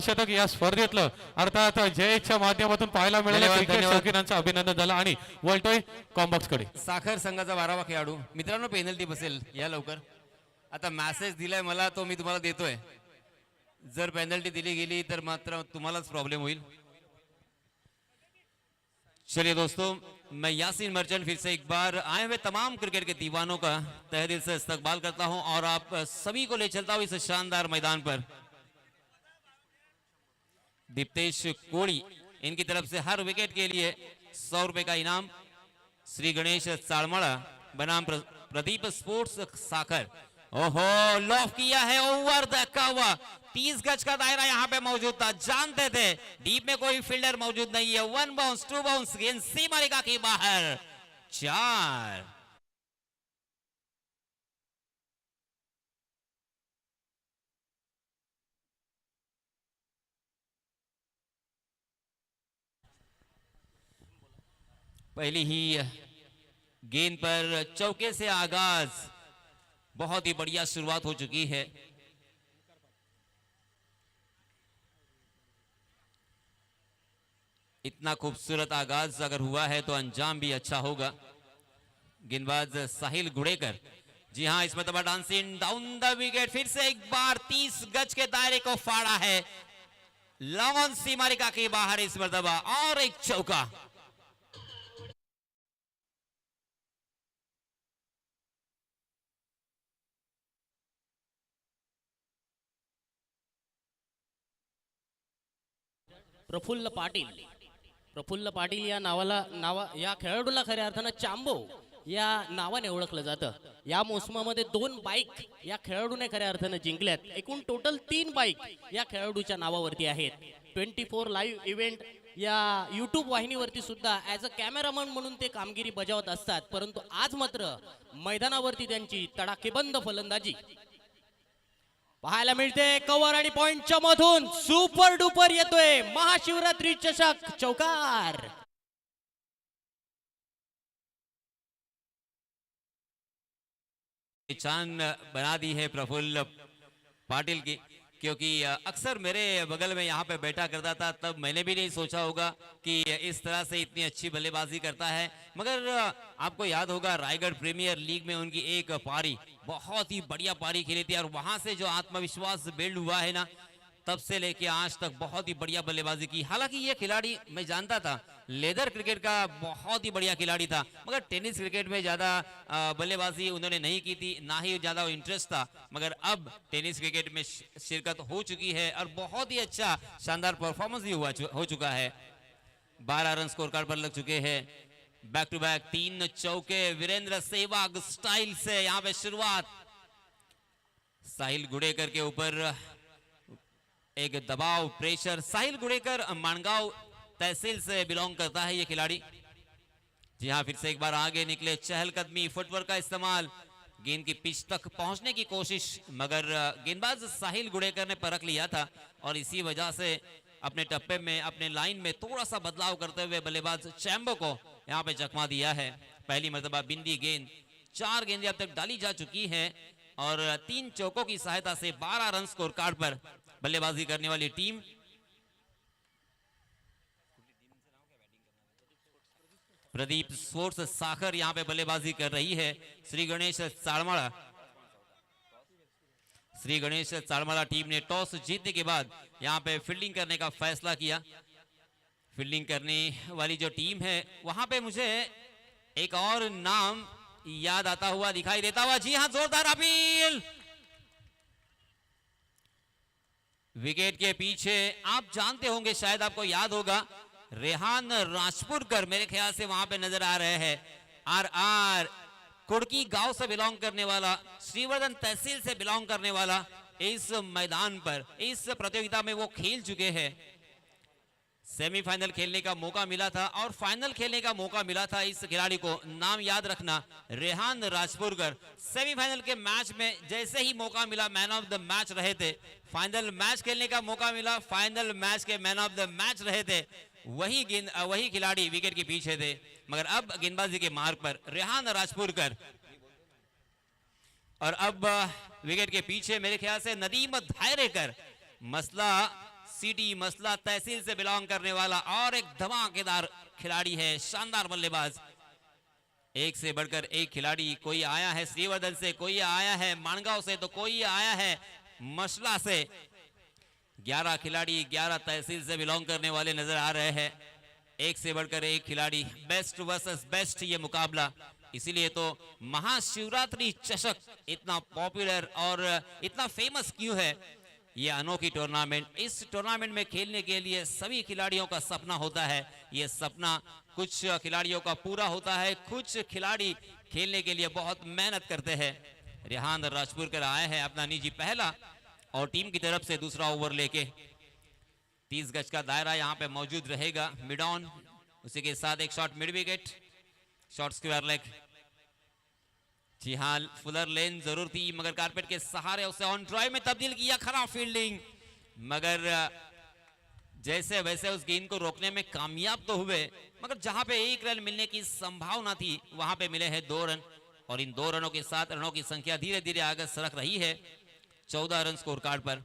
शतक या स्पर्धेतलं अर्थात जयच्या माध्यमातून पाहायला मिळालं. क्रिकेट शौकीनांचं अभिनंदन झालं आणि वळतोय कॉम्बॉक्स कडे. साखर संघाचा 12वा खेळाडू. मित्रांनो पेनल्टी बसेल या लवकर. आता मेसेज दिलाय मला तो मी तुम्हाला देतोय. जर पेनल्टी दिली गेली तर मात्र तुम्हालाच प्रॉब्लेम होईल. चलिए दोस्तों, मैं यासीन मर्चेंट फिर से एक बार आए हुए तमाम क्रिकेट के दीवानों का तहे दिल से इस्तकबाल करता हूं और आप सभी को ले चलता हूं इस शानदार मैदान पर. दीप्तेश कोड़ी इनकी तरफ से हर विकेट के लिए 100 रुपए का इनाम. श्री गणेश चाड़माड़ा बनाम प्रदीप स्पोर्ट्स साखर. ओहो, लॉफ किया है ओवर धक्का हुआ. 30 गज का दायरा यहां पे मौजूद था. जानते थे डीप में कोई फील्डर मौजूद नहीं है. 1 बाउंस 2 बाउंस गेंद सीमा रेखा के बाहर. 4. पहली ही गेंद पर चौके से आगाज. बहुत ही बढ़िया शुरुआत हो चुकी है. इतना खूबसूरत आगाज अगर हुआ है तो अंजाम भी अच्छा होगा. गेंदबाज साहिल गुड़ेकर. जी हां, इस मरतबा डांसिंग डाउन द विकेट. फिर से एक बार 30 गज के दायरे को फाड़ा है. लॉन सीमा रेखा के बाहर इस मरतबा और एक चौका. प्रफुल्ल पाटील या या खेळाडूला खऱ्या अर्थानं चांबो या नावाने ओळखलं जातं. या मोसमामध्ये 2 बाईक या खेळाडूने खऱ्या अर्थानं जिंकल्यात. एकूण टोटल 3 बाईक या खेळाडूच्या नावावरती आहेत. 24 लाईव्ह इव्हेंट या यूट्यूब वाहिनीवरती सुद्धा ॲज अ कॅमेरामन म्हणून ते कामगिरी बजावत असतात. परंतु आज मात्र मैदानावरती त्यांची तडाखेबंद फलंदाजी पाहायला मिळते. कव्हर आणि पॉइंटच्या मधून सुपर डुपर येतोय महाशिवरात्री चषक चौकार. चांद बना दी है प्रफुल्ल पाटिल की. क्योंकि अक्सर मेरे बगल में यहाँ पे बैठा करता था, तब मैंने भी नहीं सोचा होगा कि इस तरह से इतनी अच्छी बल्लेबाजी करता है. मगर आपको याद होगा रायगढ़ प्रीमियर लीग में उनकी एक पारी, बहुत ही बढ़िया पारी खेली थी और वहां से जो आत्मविश्वास बिल्ड हुआ है ना, तब से लेके आज तक बहुत ही बढ़िया बल्लेबाजी की. हालांकि ये खिलाड़ी मैं जानता था लेदर क्रिकेट का बहुत ही बढ़िया खिलाड़ी था, मगर टेनिस क्रिकेट में ज्यादा बल्लेबाजी उन्होंने नहीं की थी, ना ही ज्यादा इंटरेस्ट था. मगर अब टेनिस क्रिकेट में शिरकत हो चुकी है और बहुत ही अच्छा शानदार परफॉर्मेंस भी हो चुका है. 12 रन स्कोर कार्ड पर लग चुके हैं. बैक टू बैक 3 चौके वीरेंद्र सहवाग स्टाइल से यहाँ पे शुरुआत. साहिल गुड़ेकर के ऊपर एक दबाव, प्रेशर. साहिल गुड़ेकर मानगांव तहसील से बिलोंग करता है ये खिलाड़ी. जी हाँ, फिर से एक बार आगे निकले. चहलकदमी, फुटवर्क का इस्तेमाल, गेंद की पिच तक पहुंचने की कोशिश, मगर गेंदबाज साहिल गुड़ेकर ने परख लिया था और इसी वजह से अपने टप्पे में, अपने लाइन में थोड़ा सा बदलाव करते हुए बल्लेबाज चैम्बो को यहाँ पे चकमा दिया है. पहली मरतबा बिंदी गेंद. 4 गेंदें अब तक डाली जा चुकी हैं और 3 चौकों की सहायता से 12 रन स्कोर कार्ड पर बल्लेबाजी करने वाली टीम. प्रदीप स्पोर्ट्स साखर यहां पे बल्लेबाजी कर रही है. श्री गणेश चाड़माड़ा टीम ने टॉस जीतने के बाद यहां पे फील्डिंग करने का फैसला किया. फील्डिंग करने वाली जो टीम है वहां पे मुझे एक और नाम याद आता हुआ दिखाई देता हुआ. जी हां, जोरदार अपील. विकेट के पीछे आप जानते होंगे, शायद आपको याद होगा, रेहान राजपुरकर मेरे ख्याल से वहां पे नजर आ रहे हैं. आर कुड़की गांव से बिलोंग करने वाला, श्रीवर्धन तहसील से बिलोंग करने वाला, इस मैदान पर इस प्रतियोगिता में वो खेल चुके हैं. सेमीफाइनल खेलने का मौका मिला था और फाइनल खेलने का मौका मिला था इस खिलाड़ी को. नाम याद रखना, रेहान राजपुरकर. सेमीफाइनल के मैच में जैसे ही मौका मिला मैन ऑफ द मैच रहे थे. फाइनल मैच खेलने का मौका मिला, final match K man of the match रहे थे. वही खिलाड़ी विकेट के पीछे थे, मगर अब गेंदबाजी के मार्ग पर रेहान राजपुरकर. और अब विकेट के पीछे मेरे ख्याल से नदीम धायरेकर. मसला सिटी मसला तहसील से बिलोंग करने वाला और एक धमाकेदार खिलाड़ी है, शानदार बल्लेबाज। एक से बढ़कर एक खिलाड़ी, कोई आया है श्रीवर्धन से, कोई आया है मानगांव से, तो कोई आया है मसला से। 11 खिलाड़ी 11 तहसील से बिलोंग करने वाले नजर आ रहे हैं। एक से बढ़कर एक खिलाड़ी, बेस्ट वर्सेस बेस्ट ये मुकाबला। इसीलिए तो महाशिवरात्रि चषक इतना पॉपुलर और इतना फेमस क्यों है। ये अनोखी टूर्नामेंट, इस टूर्नामेंट में खेलने के लिए सभी खिलाड़ियों का सपना होता है। ये सपना कुछ खिलाड़ियों का पूरा होता है, कुछ खिलाड़ी खेलने के लिए बहुत मेहनत करते हैं। रेहान राजपुरकर आए हैं अपना निजी पहला और टीम की तरफ से दूसरा ओवर लेके। 30 गज का दायरा यहाँ पे मौजूद रहेगा। मिड ऑन, उसी के साथ एक shot mid wicket, shot square leg. जी हाँ, फुलर लेन जरूर थी मगर कारपेट के सहारे उसे ऑन ड्राइव में तब्दील किया। खराब फील्डिंग, मगर जैसे वैसे उस गेंद को रोकने में कामयाब तो हुए, मगर जहां पे 1 रन मिलने की संभावना थी वहां पे मिले हैं 2 रन। और इन 2 रनों के साथ रनों की संख्या धीरे धीरे आगे सरक रही है 14 रन स्कोर कार्ड पर।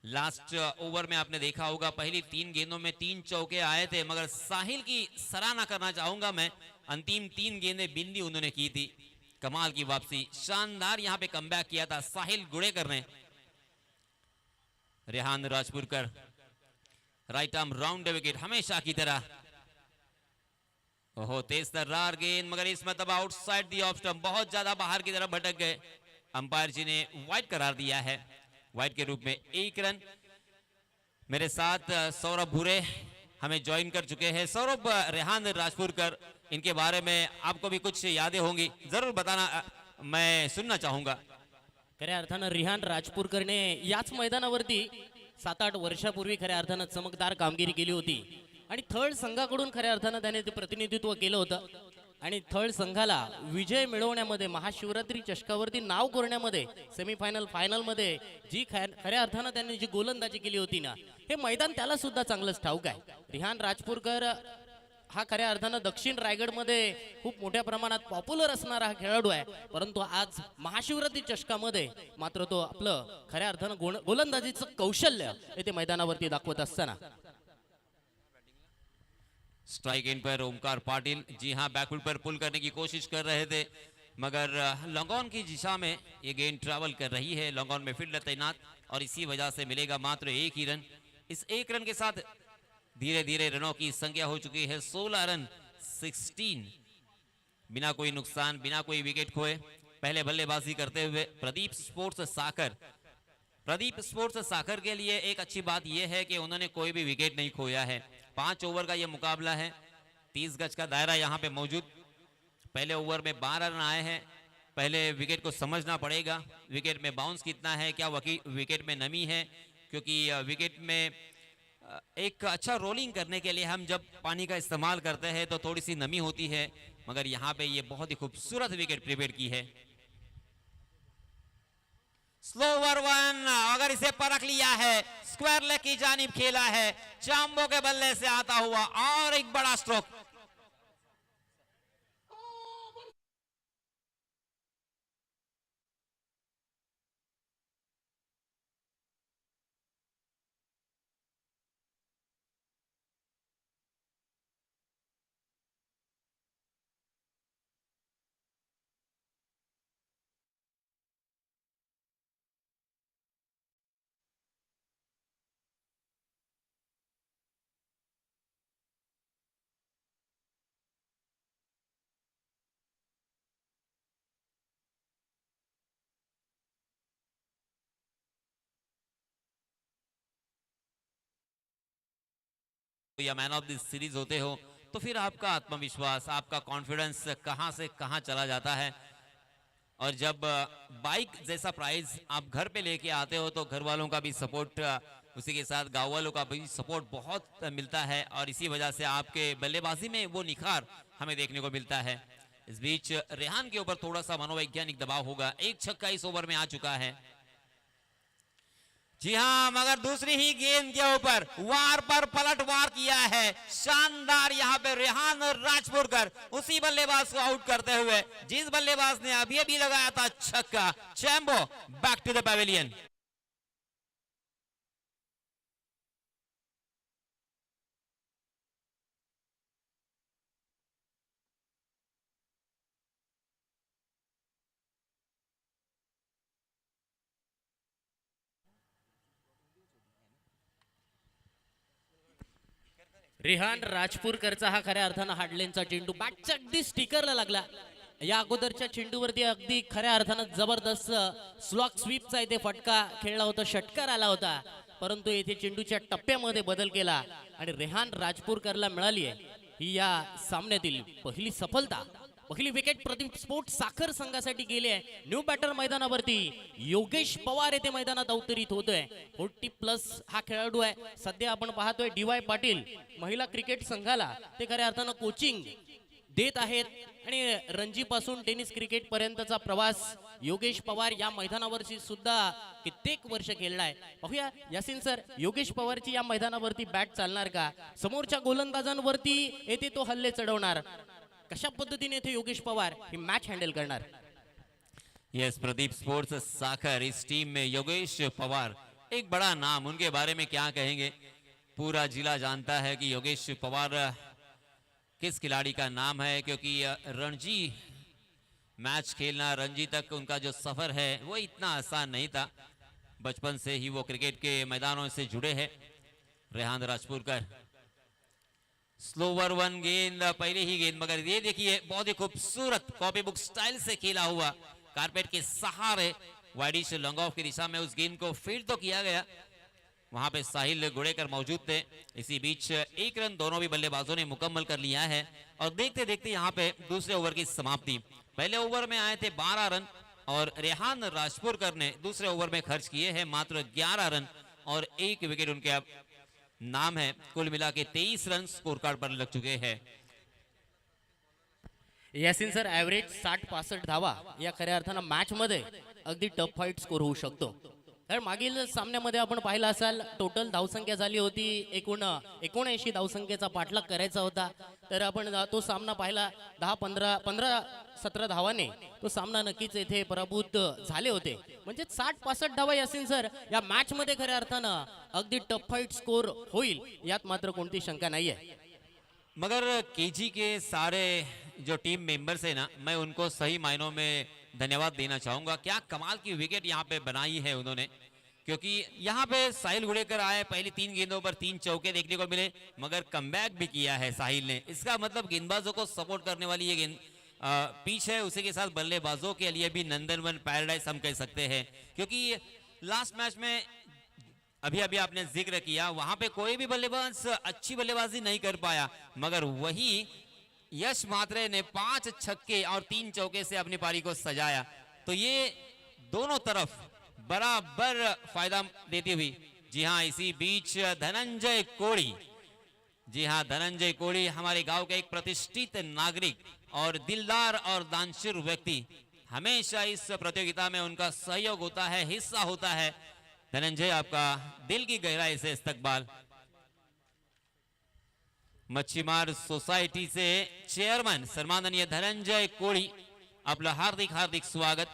लास्ट ओवर में आपने देखा होगा पहली 3 गेंदों में 3 चौके आए थे, मगर साहिल की सराहना करना चाहूंगा मैं। अंतिम 3 गेंदें बिंदी उन्होंने की थी। कमाल की वापसी, शानदार यहां पे कमबैक किया था साहिल गुड़ेकर ने। Rehan Rajpurkar right arm round wicket हमेशा की तरह। ओहो, तेज तर्रार गेंद, मगर इस मतलब आउटसाइड दी ऑफ स्टंप, बहुत ज्यादा बाहर की तरफ भटक गए। अंपायर जी ने वाइड करार दिया है। वाइड के रूप में 1 रन। मेरे साथ सौरभ भूरे हमें ज्वाइन कर चुके हैं। सौरभ, रेहान राजपुरकर, इनके बारे में आपको भी कुछ यादें होंगी, जरूर बताना, मैं सुनना चाहूंगा। खऱ्या अर्थानं रिहान राजपूरकरने याच मैदानावरती 7-8 वर्षापूर्वी खऱ्या अर्थानं चमकदार कामगिरी केली होती आणि थर्ड संघाकडून खऱ्या अर्थानं त्याने ते प्रतिनिधित्व केलं होतं आणि थर्ड संघाला विजय मिळवण्यामध्ये, महाशिवरात्री चषकावरती नाव कोरण्यामध्ये, सेमीफायनल फायनलमध्ये जी खऱ्या अर्थानं त्यांनी जी गोलंदाजी केली होती ना, हे मैदान त्याला सुद्धा चांगलंच ठाऊक आहे. रिहान राजपूरकर हा खऱ्या अर्थानं दक्षिण रायगडमध्ये खूप मोठ्या प्रमाणात पॉप्युलर असणारा हा खेळाडू आहे, परंतु आज महाशिवरात्री चषकामध्ये मात्र तो आपलं खऱ्या अर्थानं गोलंदाजीचं कौशल्य येथे मैदानावरती दाखवत असताना. स्ट्राइक इन पर ओमकार पाटिल, जी हां, बैकफुट पर पुल करने की कोशिश कर रहे थे, मगर लॉन्गॉन की दिशा में ये गेंद ट्रैवल कर रही है। लॉन्गॉन में फील्डर तैनात और इसी वजह से मिलेगा मात्र 1 ही रन। इस 1 रन के साथ धीरे धीरे रनों की संख्या हो चुकी है 16 रन 16, बिना कोई नुकसान, बिना कोई विकेट खोए। पहले बल्लेबाजी करते हुए प्रदीप स्पोर्ट्स साकर के लिए एक अच्छी बात यह है कि उन्होंने कोई भी विकेट नहीं खोया है। 5 ओवर का यह मुकाबला है, 30 गज का दायरा यहां पे मौजूद। पहले ओवर में 12 रन आए हैं। पहले विकेट को समझना पड़ेगा, विकेट में बाउंस कितना है, क्या विकेट में नमी है, क्योंकि विकेट में एक अच्छा रोलिंग करने के लिए हम जब पानी का इस्तेमाल करते हैं तो थोड़ी सी नमी होती है, मगर यहाँ पे ये बहुत ही खूबसूरत विकेट प्रिपेयर की है। स्लोवर 1, अगर इसे परख लिया है, स्क्वायर लेग की जानिब खेला है, चांबो के बल्ले से आता हुआ और एक बड़ा स्ट्रोक। या मैन ऑफ द सीरीज होते हो तो फिर आपका आत्मविश्वास, आपका कॉन्फिडेंस कहां से कहां चला जाता है। और जब बाइक जैसा प्राइज आप घर पे लेके आते हो तो घर वालों का भी सपोर्ट, उसी के साथ गांव वालों का भी सपोर्ट बहुत मिलता है और इसी वजह से आपके बल्लेबाजी में वो निखार हमें देखने को मिलता है। इस बीच रेहान के ऊपर थोड़ा सा मनोवैज्ञानिक दबाव होगा। 1 छक्का इस ओवर में आ चुका है। जी हां, मगर दूसरी ही गेंद के ऊपर वार पर पलटवार किया है, शानदार यहां पे रेहान राजपुरकर उसी बल्लेबाज को आउट करते हुए जिस बल्लेबाज ने अभी अभी लगाया था छक्का। चैम्बो back to the pavilion. Rehan राजपूरकरचा हा खऱ्या अर्थानं हाडलेनचा चेंडू बॅटच्या अगदी स्टिकरला लागला. या अगोदरच्या चेंडूवरती अगदी खऱ्या अर्थानं जबरदस्त स्लॉक स्वीपचा इथे फटका खेळला होता, षटकार आला होता. परंतु येथे चेंडूच्या टप्प्यामध्ये बदल केला आणि रेहान राजपूरकरला मिळाली आहे ही या सामन्यातील पहिली सफलता. पहिली विकेट प्रदीप स्पोर्ट साखर संघासाठी गेली आहे. न्यू बॅटर मैदानावरती योगेश पवार येथे मैदानात अवतरित होतोय. 40+ हा खेळाडू आहे. सध्या आपण पाहतोय DY पाटील महिला क्रिकेट संघाला ते खऱ्या अर्थानं कोचिंग देत आहेत आणि रणजी पासून टेनिस क्रिकेट पर्यंतचा प्रवास योगेश पवार या मैदानावरची सुद्धा कित्येक वर्ष खेळलाय. पाहूया यासिन सर, योगेश पवारची या मैदानावरती बॅट चालणार का? समोरच्या गोलंदाजांवरती येथे तो हल्ले चढवणार, कशा पद्धतीने येथे योगेश पवार ही मॅच हँडल करणार? यस, प्रदीप स्पोर्ट्स साखर, इस टीम में योगेश पवार एक बड़ा नाम, उनके बारे में क्या कहेंगे, पूरा जिला जानता है कि योगेश पवार किस खिलाड़ी का नाम है, क्योंकि रणजी मैच खेलना, रणजी तक उनका जो सफर है वो इतना आसान नहीं था. बचपन से ही वो क्रिकेट के मैदानों से जुड़े हैं. रेहान राजपूरकर, स्लोवर वन गेंद, पहले ही गेंद, मगर ये देखिए बहुत ही खूबसूरत कॉपी बुक स्टाइल से खेला हुआ, कारपेट के सहारे वाइडिश लॉन्ग ऑफ की दिशा में उस गेंद को फील्ड तो किया गया. वहां पे साहिल गुड़ेकर मौजूद थे. इसी बीच 1 रन दोनों भी बल्लेबाजों ने मुकम्मल कर लिया है और देखते देखते यहाँ पे दूसरे ओवर की समाप्ति. पहले ओवर में आए थे 12 रन और रेहान राजपूरकर ने दूसरे ओवर में खर्च किए हैं मात्र 11 रन और 1 विकेट उनके अब नाम है. कुल मिला के 23 रन स्कोर कार्ड पर लग चुके हैं. यासिन सर, ऍव्हरेज 60-65 धावा या खऱ्या अर्थानं मॅच मध्ये अगदी टफ फाईट स्कोर होऊ शकतो. तर मागील सामन्यामध्ये आपण पाहिलं असाल टोटल धावसंख्या झाली होती 79 धावसंख्येचा पाठलाग करायचा होता. तर आपण तो सामना पाहिला 15-17 धावाने तो सामना नक्कीच येथे पराभूत झाले होते. म्हणजे 60-65 धावा यासिन सर या मॅच मध्ये खऱ्या अर्थानं अगदी टफ फाईट स्कोर होईल यात मात्र कोणती शंका नाहीये. मगर केजी के सारे जो टीम मेंबर्स है ना, मैं उनको सही मायनों में धन्यवाद देना चाहूंगा. क्या कमाल की विकेट यहाँ पे बनाई है उन्होंने, क्योंकि यहाँ पे साहिल गुड़ेकर आए, पहली 3 गेंदों पर 3 चौके देखने को मिले, मगर कमबैक भी किया है साहिल ने. इसका मतलब गेंदबाजों को सपोर्ट करने वाली ये गेंद पिच है, उसी के साथ बल्लेबाजों के लिए भी नंदनवन पैराडाइज हम कह सकते हैं. क्योंकि लास्ट मैच में अभी अभी आपने जिक्र किया, वहां पे कोई भी बल्लेबाज अच्छी बल्लेबाजी नहीं कर पाया, मगर वही यश मात्रे ने 5 छक्के और 3 चौके से अपनी पारी को सजाया. तो ये दोनों तरफ बराबर फायदा देती हुई. जी हाँ, इसी बीच धनंजय कोड़ी, जी हाँ धनंजय कोड़ी हमारे गांव के एक प्रतिष्ठित नागरिक और दिलदार और दानशूर व्यक्ति, हमेशा इस प्रतियोगिता में उनका सहयोग होता है, हिस्सा होता है. धनंजय, आपका दिल की गहराई से इस्तकबाल. मच्छीमार सोसाइटी से चेयरमैन सम्माननीय धनंजय कोड़ी, आपका हार्दिक हार्दिक स्वागत.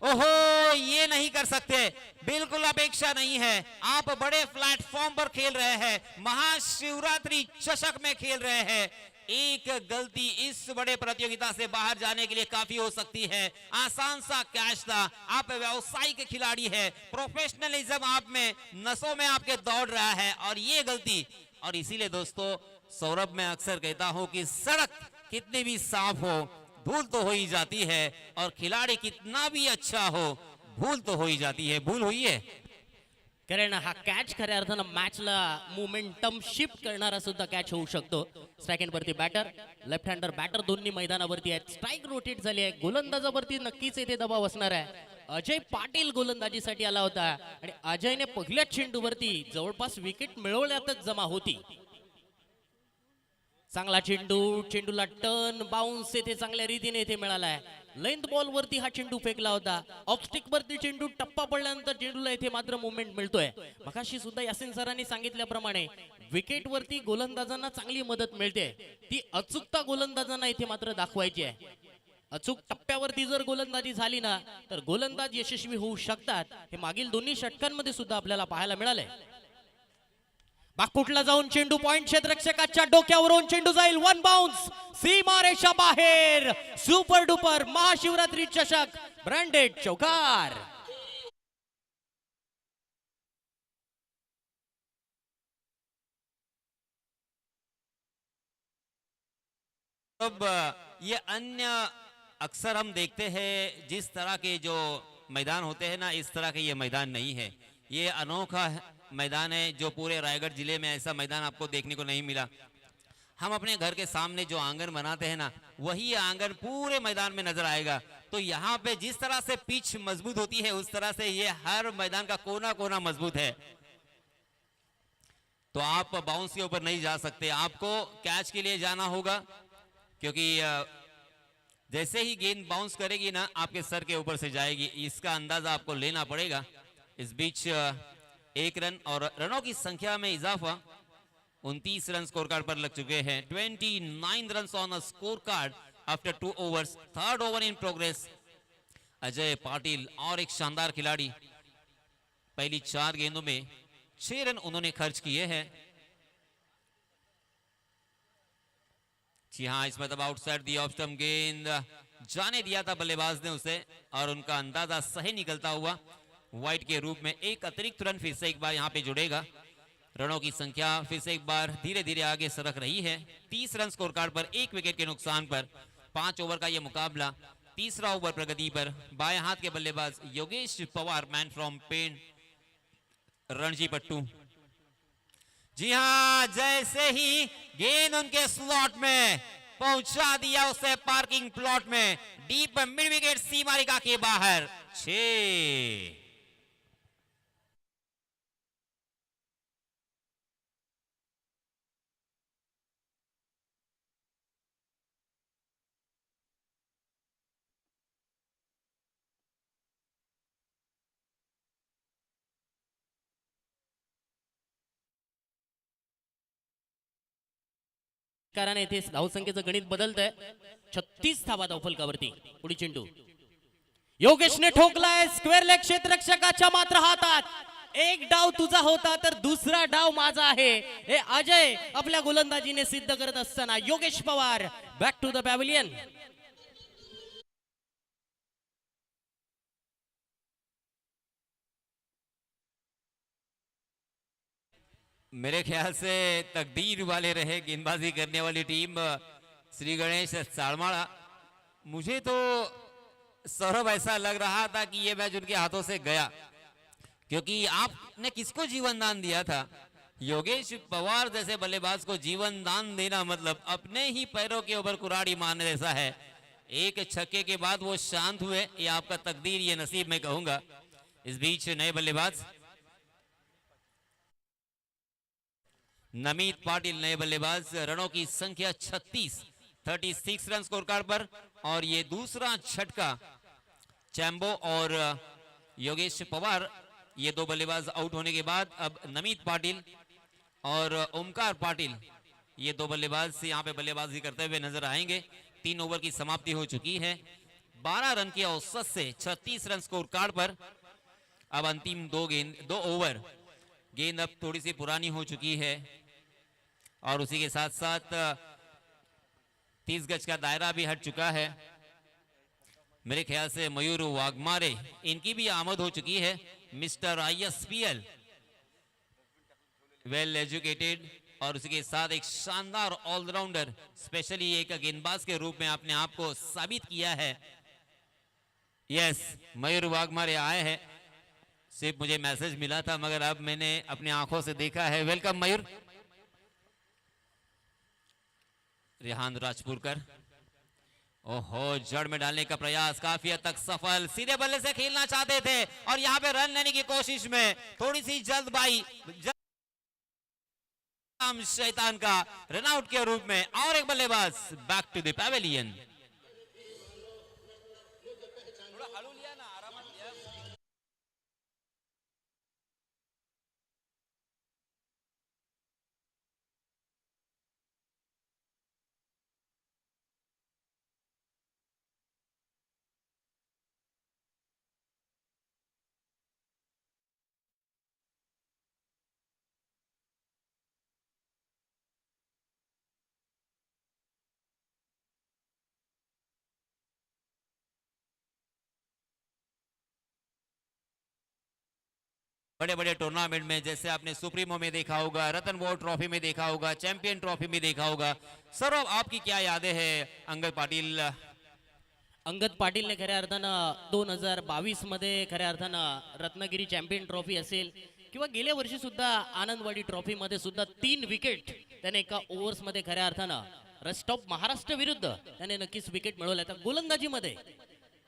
ओहो, ये नहीं कर सकते, बिल्कुल अपेक्षा नहीं है. आप बड़े प्लेटफॉर्म पर खेल रहे हैं, महाशिवरात्रि चषक में खेल रहे हैं. एक गलती इस बड़े प्रतियोगिता से बाहर जाने के लिए काफी हो सकती है. आसान सा कैच था. आप व्यावसायिक खिलाड़ी है, प्रोफेशनलिज्म आप में नसों में आपके दौड़ रहा है और ये गलती. और इसीलिए दोस्तों, सौरभ, मैं अक्सर कहता हूं कि सड़क कितनी भी साफ हो, भूल तो हो ही जाती है, और खिलाड़ी कितना भी अच्छा हो, भूल तो हो ही जाती है. भूल हुई है, कारण हा कॅच खऱ्या अर्थानं मॅचला मोमेंटम शिफ्ट करणारा सुद्धा कॅच होऊ शकतो. सेकंड वरती बॅटर, लेफ्ट हँडर बॅटर दोन्ही मैदानावरती आहेत. स्ट्राईक रोटेट झाली आहे. गोलंदाजावरती नक्कीच येथे दबाव असणार आहे. अजय पाटील गोलंदाजीसाठी आला होता आणि अजयने पहिल्या चेंडूवरती जवळपास विकेट मिळवण्यातच जमा होती. चांगला चेंडू, चेंडूला टर्न बाउन्स येथे चांगल्या रीतीने येथे मिळालाय. लेंथ बॉल वरती हा चेंडू फेकला होता. ऑफस्टिक वरती चेंडू टप्पा पडल्यानंतर चेंडूला येथे मात्र मुवमेंट मिळतोय. मगाशी सुद्धा यासिन सरांनी सांगितल्याप्रमाणे विकेट वरती गोलंदाजांना चांगली मदत मिळते. ती अचूकता गोलंदाजांना येथे मात्र दाखवायची आहे. अचूक टप्प्यावरती जर गोलंदाजी झाली ना, तर गोलंदाज यशस्वी होऊ शकतात. हे मागील दोन्ही षटकांमध्ये सुद्धा आपल्याला पाहायला मिळालंय. बागपुटला जाऊन चेंडू पॉइंट क्षेत्ररक्षकाच्या डोक्यावरून चेंडू जाईल. 1 बाउन्स सीमारेषा बाहेर. सुपर डुपर महाशिवरात्री चषक ब्रँडेड चौकार. अब ये अन्य अक्सर हम देखते हैं जिस तरह के जो मैदान होते हैं ना, इस तरह के ये मैदान नहीं है। ये अनोखा मैदान है जो पूरे रायगढ़ जिले में ऐसा मैदान आपको देखने को नहीं मिला। हम अपने घर के सामने जो आंगन बनाते हैं ना, वही आंगन पूरे मैदान में नजर आएगा। तो यहाँ पे जिस तरह से पिच मजबूत होती है, उस तरह से ये हर मैदान का कोना कोना मजबूत है। तो आप बाउंस के ऊपर नहीं जा सकते, आपको कैच के लिए जाना होगा, क्योंकि जैसे ही गेंद बाउंस करेगी ना, आपके सर के ऊपर से जाएगी। इसका अंदाजा आपको लेना पड़ेगा। इस बीच एक रन और रनों की संख्या में इजाफा, 29 रन स्कोर कार्ड पर लग चुके हैं। 29 run on score card after 2 overs. Third over in progress. Ajay Patil और एक शानदार खिलाड़ी, पहली 4 गेंदों में 6 रन उन्होंने खर्च किए हैं। जी हाँ, इसमें तब आउटसाइड दी ऑफ स्टंप गेंद जाने दिया था बल्लेबाज ने उसे, और उनका अंदाजा सही निकलता हुआ वाइट के रूप में एक अतिरिक्त रन फिर से एक बार यहाँ पे जुड़ेगा। रनों की संख्या फिर से एक बार धीरे धीरे आगे सरक रही है। 30 रन स्कोर कार्ड पर 1 विकेट के नुकसान पर 5 ओवर का यह मुकाबला। तीसरा ओवर प्रगति पर बाएं हाथ के बल्लेबाज योगेश पवार, मैन फ्रॉम पेन, रणजी पट्टू। जी हाँ, जैसे ही गेंद उनके स्लॉट में पहुंचा दिया उसे पार्किंग प्लॉट में, डीप मिड विकेट सीमारेखा के बाहर। 6। कारण येथे धावसंख्येचं गणित बदलत आहे। 36 धावा धावफलकावरती। पुढील चेंडू योगेशने ठोकलाय स्क्वेअर लेग क्षेत्ररक्षकाच्या मात्र हातात। एक डाव तुझा होता तर दुसरा डाव माझा आहे, हे अजय आपल्या गोलंदाजीने सिद्ध करत असताना Yogesh Pawar back to the pavilion. मेरे ख्याल से तकदीर वाले रहे गेंदबाजी करने वाली टीम श्री गणेश साड़माड़ा। मुझे तो सौरभ ऐसा लग रहा था कि यह मैच उनके हाथों से गया, क्योंकि आपने किसको जीवन दान दिया था? योगेश पवार जैसे बल्लेबाज को जीवन दान देना मतलब अपने ही पैरों के ऊपर कुराड़ी मारने जैसा है। एक छक्के के बाद वो शांत हुए, ये आपका तकदीर, ये नसीब मैं कहूंगा। इस बीच नए बल्लेबाज नमित पाटिल, नए बल्लेबाज। रनों की संख्या 36 रन स्कोर कार्ड पर, और ये दूसरा छटका। चैम्बो और योगेश पवार, ये दो बल्लेबाज आउट होने के बाद अब नमित पाटिल और ओमकार पाटिल, ये दो बल्लेबाज यहाँ पे बल्लेबाजी करते हुए नजर आएंगे। 3 ओवर की समाप्ति हो चुकी है। 12 रन की औसत से 36 रन स्कोर कार्ड पर। अब अंतिम 2 ओवर। गेंद अब थोड़ी सी पुरानी हो चुकी है, और उसी के साथ साथ 30 गज का दायरा भी हट चुका है। मेरे ख्याल से मयूर वाघमारे, इनकी भी आमद हो चुकी है। मिस्टर ISPL, वेल एजुकेटेड, और उसी के साथ एक शानदार ऑलराउंडर, स्पेशली एक गेंदबाज के रूप में आपने आपको साबित किया है। यस, मयूर वाघमारे आए हैं। सिर्फ मुझे मैसेज मिला था, मगर अब मैंने अपनी आंखों से देखा है। वेलकम मयूर। रेहान राजपुरकर, ओहो, जड़ में डालने का प्रयास काफी हद तक सफल। सीधे बल्ले से खेलना चाहते थे, और यहां पे रन लेने की कोशिश में थोड़ी सी जल्दबाजी, शैतान का रन आउट के रूप में। और एक बल्लेबाज बैक टू द पैवेलियन। बड़े बड़े टूर्नामेंट में, जैसे आपने सुप्रीमो में देखा होगा, रतन बोर्ड ट्रॉफी में देखा होगा, चैंपियन ट्रॉफी में देखा होगा। सर आपकी क्या यादें हैं अंगद पाटील? अंगद पाटीलने खऱ्या अर्थानं 2022 मध्ये खऱ्या अर्थानं रत्नागिरी चॅम्पियन ट्रॉफी असेल किंवा गेल्या वर्षी सुद्धा आनंदवाडी ट्रॉफी मध्ये सुद्धा 3 विकेट त्याने एका ओव्हर्स मध्ये खऱ्या अर्थानं रेस्ट ऑफ महाराष्ट्र विरुद्ध त्याने नक्कीच विकेट मिळवल्या. तर गोलंदाजीमध्ये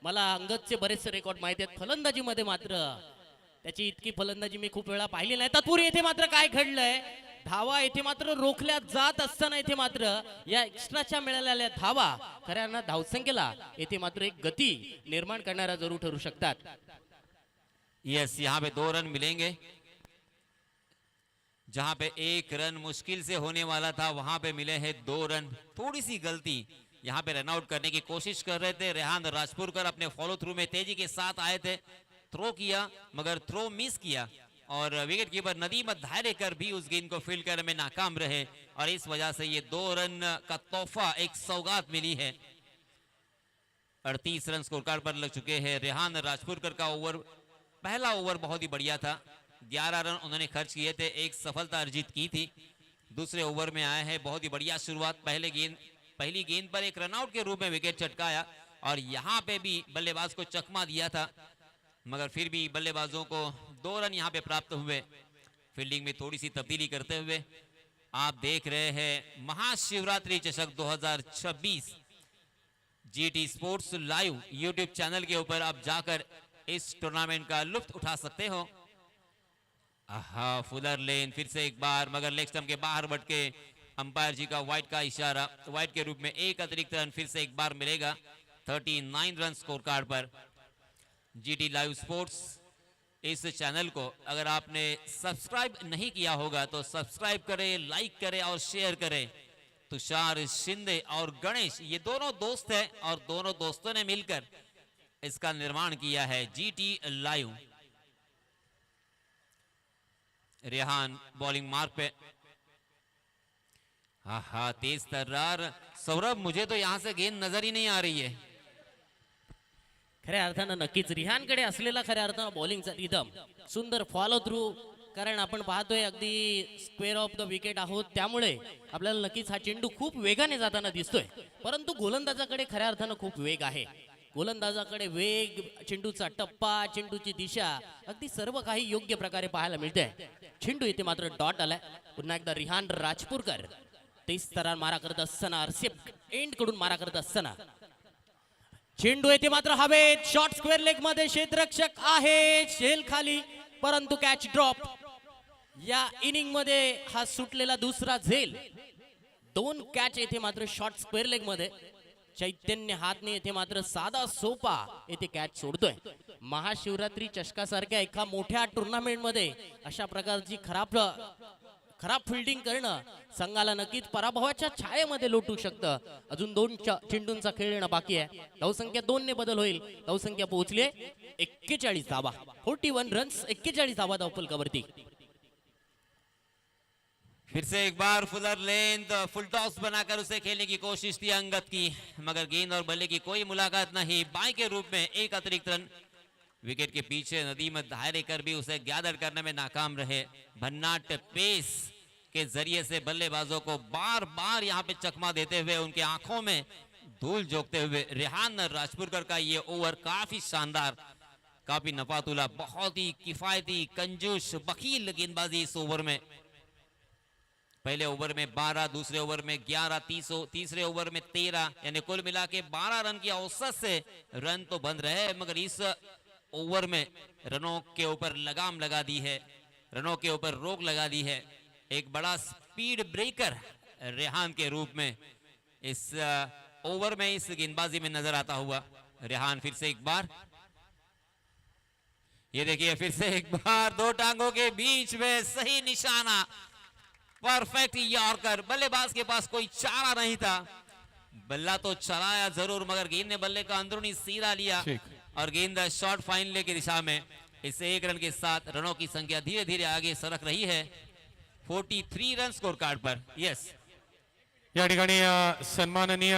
मला अंगदचे बरेचसे रेकॉर्ड माहिती आहेत, फलंदाजीमध्ये मात्र त्याची इतकी फलंदाजी मी खूप वेळा पाहिली नाही. तत्पूर्वी येथे मात्र काय घडलंय, धावा येथे मात्र रोखल्या जात असताना येथे मात्र या एक्स्ट्राच्या मिळालेल्या धावा खऱ्या धावसंख्येला येथे मात्र एक गती निर्माण करणारा जरूर ठरू शकतात. यस, यहाँ पे 2 रन मिलेंगे. जहां पे 1 रन मुश्किल से होने वाला था वहां पे मिले हैं 2 रन. थोड़ी सी गलती, यहाँ पे रन आउट करने की कोशिश कर रहे थे. रेहान राजपुरकर अपने फॉलो थ्रू में तेजी के साथ आए थे, थ्रो किया मगर थ्रो मिस किया और विकेट कीपर नदीम धायरेकर भी उस गेंद को फील्ड करने में नाकाम रहे और इस वजह से ये 2 रन का तोहफा, एक सौगात मिली है. 38 रन स्कोर कार्ड पर लग चुके हैं. रेहान राजपुरकर का ओवर, पहला ओवर बहुत ही बढ़िया था. 11 रन उन्होंने खर्च किए थे, एक सफलता अर्जित की थी. दूसरे ओवर में आए हैं, बहुत ही बढ़िया शुरुआत. पहली गेंद पर एक रनआउट के रूप में विकेट चटकाया और यहाँ पे भी बल्लेबाज को चकमा दिया था मगर फिर भी बल्लेबाजों को 2 रन यहाँ पे प्राप्त हुए. फील्डिंग में थोड़ी सी तब्दीली करते हुए आप देख रहे हैं महाशिवरात्रि चषक 2026 GT sports live YouTube channel के ऊपर आप जाकर इस टूर्नामेंट का लुत्फ उठा सकते हो. फुलर लेन फिर से एक बार मगर लेग स्टंप के बाहर बटके. अंपायर जी का वाइड का इशारा, वाइड के रूप में एक अतिरिक्त रन फिर से एक बार मिलेगा. 39 रन स्कोर कार्ड पर. जीटी लाइव स्पोर्ट्स इस चैनल को अगर आपने सब्सक्राइब नहीं किया होगा तो सब्सक्राइब करें, लाइक करें और शेयर करें. तुषार शिंदे और गणेश ये दोनों दोस्त हैं और दोनों दोस्तों ने मिलकर इसका निर्माण किया है GT live. Rehan bowling mark पे. तेज तर्रार. सौरभ, मुझे तो यहां से गेंद नजर ही नहीं आ रही है. खऱ्या अर्थानं नक्कीच रिहानकडे असलेला खऱ्या अर्थानं बॉलिंगचा रिदम, सुंदर फॉलो थ्रू, कारण आपण पाहतोय अगदी स्क्वेअर ऑफ द विकेट आहोत त्यामुळे आपल्याला नक्कीच हा चेंडू खूप वेगाने जाताना दिसतोय. परंतु गोलंदाजाकडे खऱ्या अर्थानं खूप वेग आहे. गोलंदाजाकडे वेग, चेंडूचा टप्पा, चेंडूची दिशा अगदी सर्व काही योग्य प्रकारे पाहायला मिळते. चेंडू इथे मात्र डॉट आलाय. पुन्हा एकदा रिहान राजपुरकर तेज तरार मारा करत असताना, आरसीएफ एंड कडून मारा करत असताना चेंडू येथे मात्र हवेत. शॉर्ट स्क्वेअर लेग मध्ये क्षेत्ररक्षक आहे, शेल खाली, परंतु कॅच ड्रॉप. या इनिंग मध्ये हा सुटलेला दुसरा झेल. 2 कॅच येथे मात्र शॉर्ट स्क्वेअर लेग मध्ये. चैतन्य हातने येथे मात्र साधा सोपा येथे कॅच सोडतोय. महाशिवरात्री चषकासारख्या एका मोठ्या टुर्नामेंट मध्ये अशा प्रकारची खराब फिल्डिंग करणं संघाला नक्कीच पराभवाच्या छायेमध्ये लोटू शकतं. अजून 2 चेंडूंचा खेळ येणं बाकी आहे. धावसंख्या 2 ने बदल होईल. धावसंख्या पोहोचली 41 धावा, 41 रन्स, 41 धावा धावफलकावरती. फिर से एक बार फुलर लेन, फुल टॉस बनाकर उसे खेलने की कोशिश थी अंगद की मगर गेंद और बल्ले की कोई मुलाकात नहीं. बाई के रूप में एक अतिरिक्त रन. विकेट के पीछे नदीम धायरेकर भी उसे गैदर करने में नाकाम रहे. भन्नाट पेस के जरिए से बल्लेबाजों को बार बार यहाँ पे चकमा देते हुए उनके आंखों में धूल झोंकते हुए रेहान राजपुरकर का ये ओवर काफी शानदार, काफी नफातुला, बहुत ही किफायती, कंजूस, बकील गेंदबाजी इस ओवर में. पहले ओवर में 12, दूसरे ओवर में 11, तीसरे ओवर में 13, यानी कुल मिला के 12 रन की औसत से रन तो बंद रहे मगर इस ओवर में रनों के ऊपर लगाम लगा दी है, रनों के ऊपर रोक लगा दी है. एक बड़ा स्पीड ब्रेकर रेहान के रूप में इस ओवर में इस गेंदबाजी में नजर आता हुआ. रेहान फिर से एक बार, ये देखिए फिर से एक बार 2 टांगों के बीच में सही निशाना, परफेक्ट यॉर्कर. बल्लेबाज के पास कोई चारा नहीं था. बल्ला तो चलाया जरूर मगर गेंद ने बल्ले का अंदरूनी सीधा लिया और गेंद शॉर्ट फाइनल की दिशा में. इससे 1 रन के साथ रनों की संख्या धीरे धीरे आगे सरक रही है. 43 रन स्कोर कार्ड पर. यस, या ठिकाणी सन्माननीय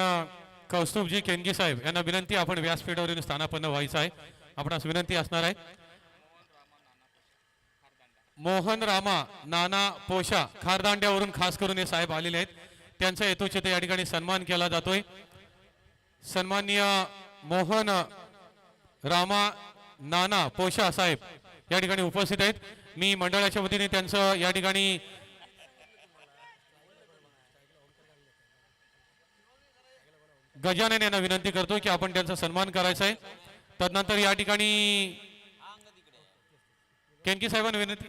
कौस्तुभजी केंगी साहेब यांना विनंती, आपण व्यासपीठावरून स्थानापन्न व्हायचं आहे. आपणास विनंती असणार आहे. मोहन रामा नाना पोशा खारदांड्यावरून खास करून हे साहेब आलेले आहेत. त्यांचा हेतूचे या ठिकाणी सन्मान केला जातोय. सन्माननीय मोहन रामा नाना पोशा साहेब या ठिकाणी उपस्थित आहेत. मी मंडळाच्या वतीने त्यांचं या ठिकाणी गजानन यांना विनंती करतो की आपण त्यांचा सन्मान करायचा आहे. तदनंतर या ठिकाणी केनकी साहेबांना विनंती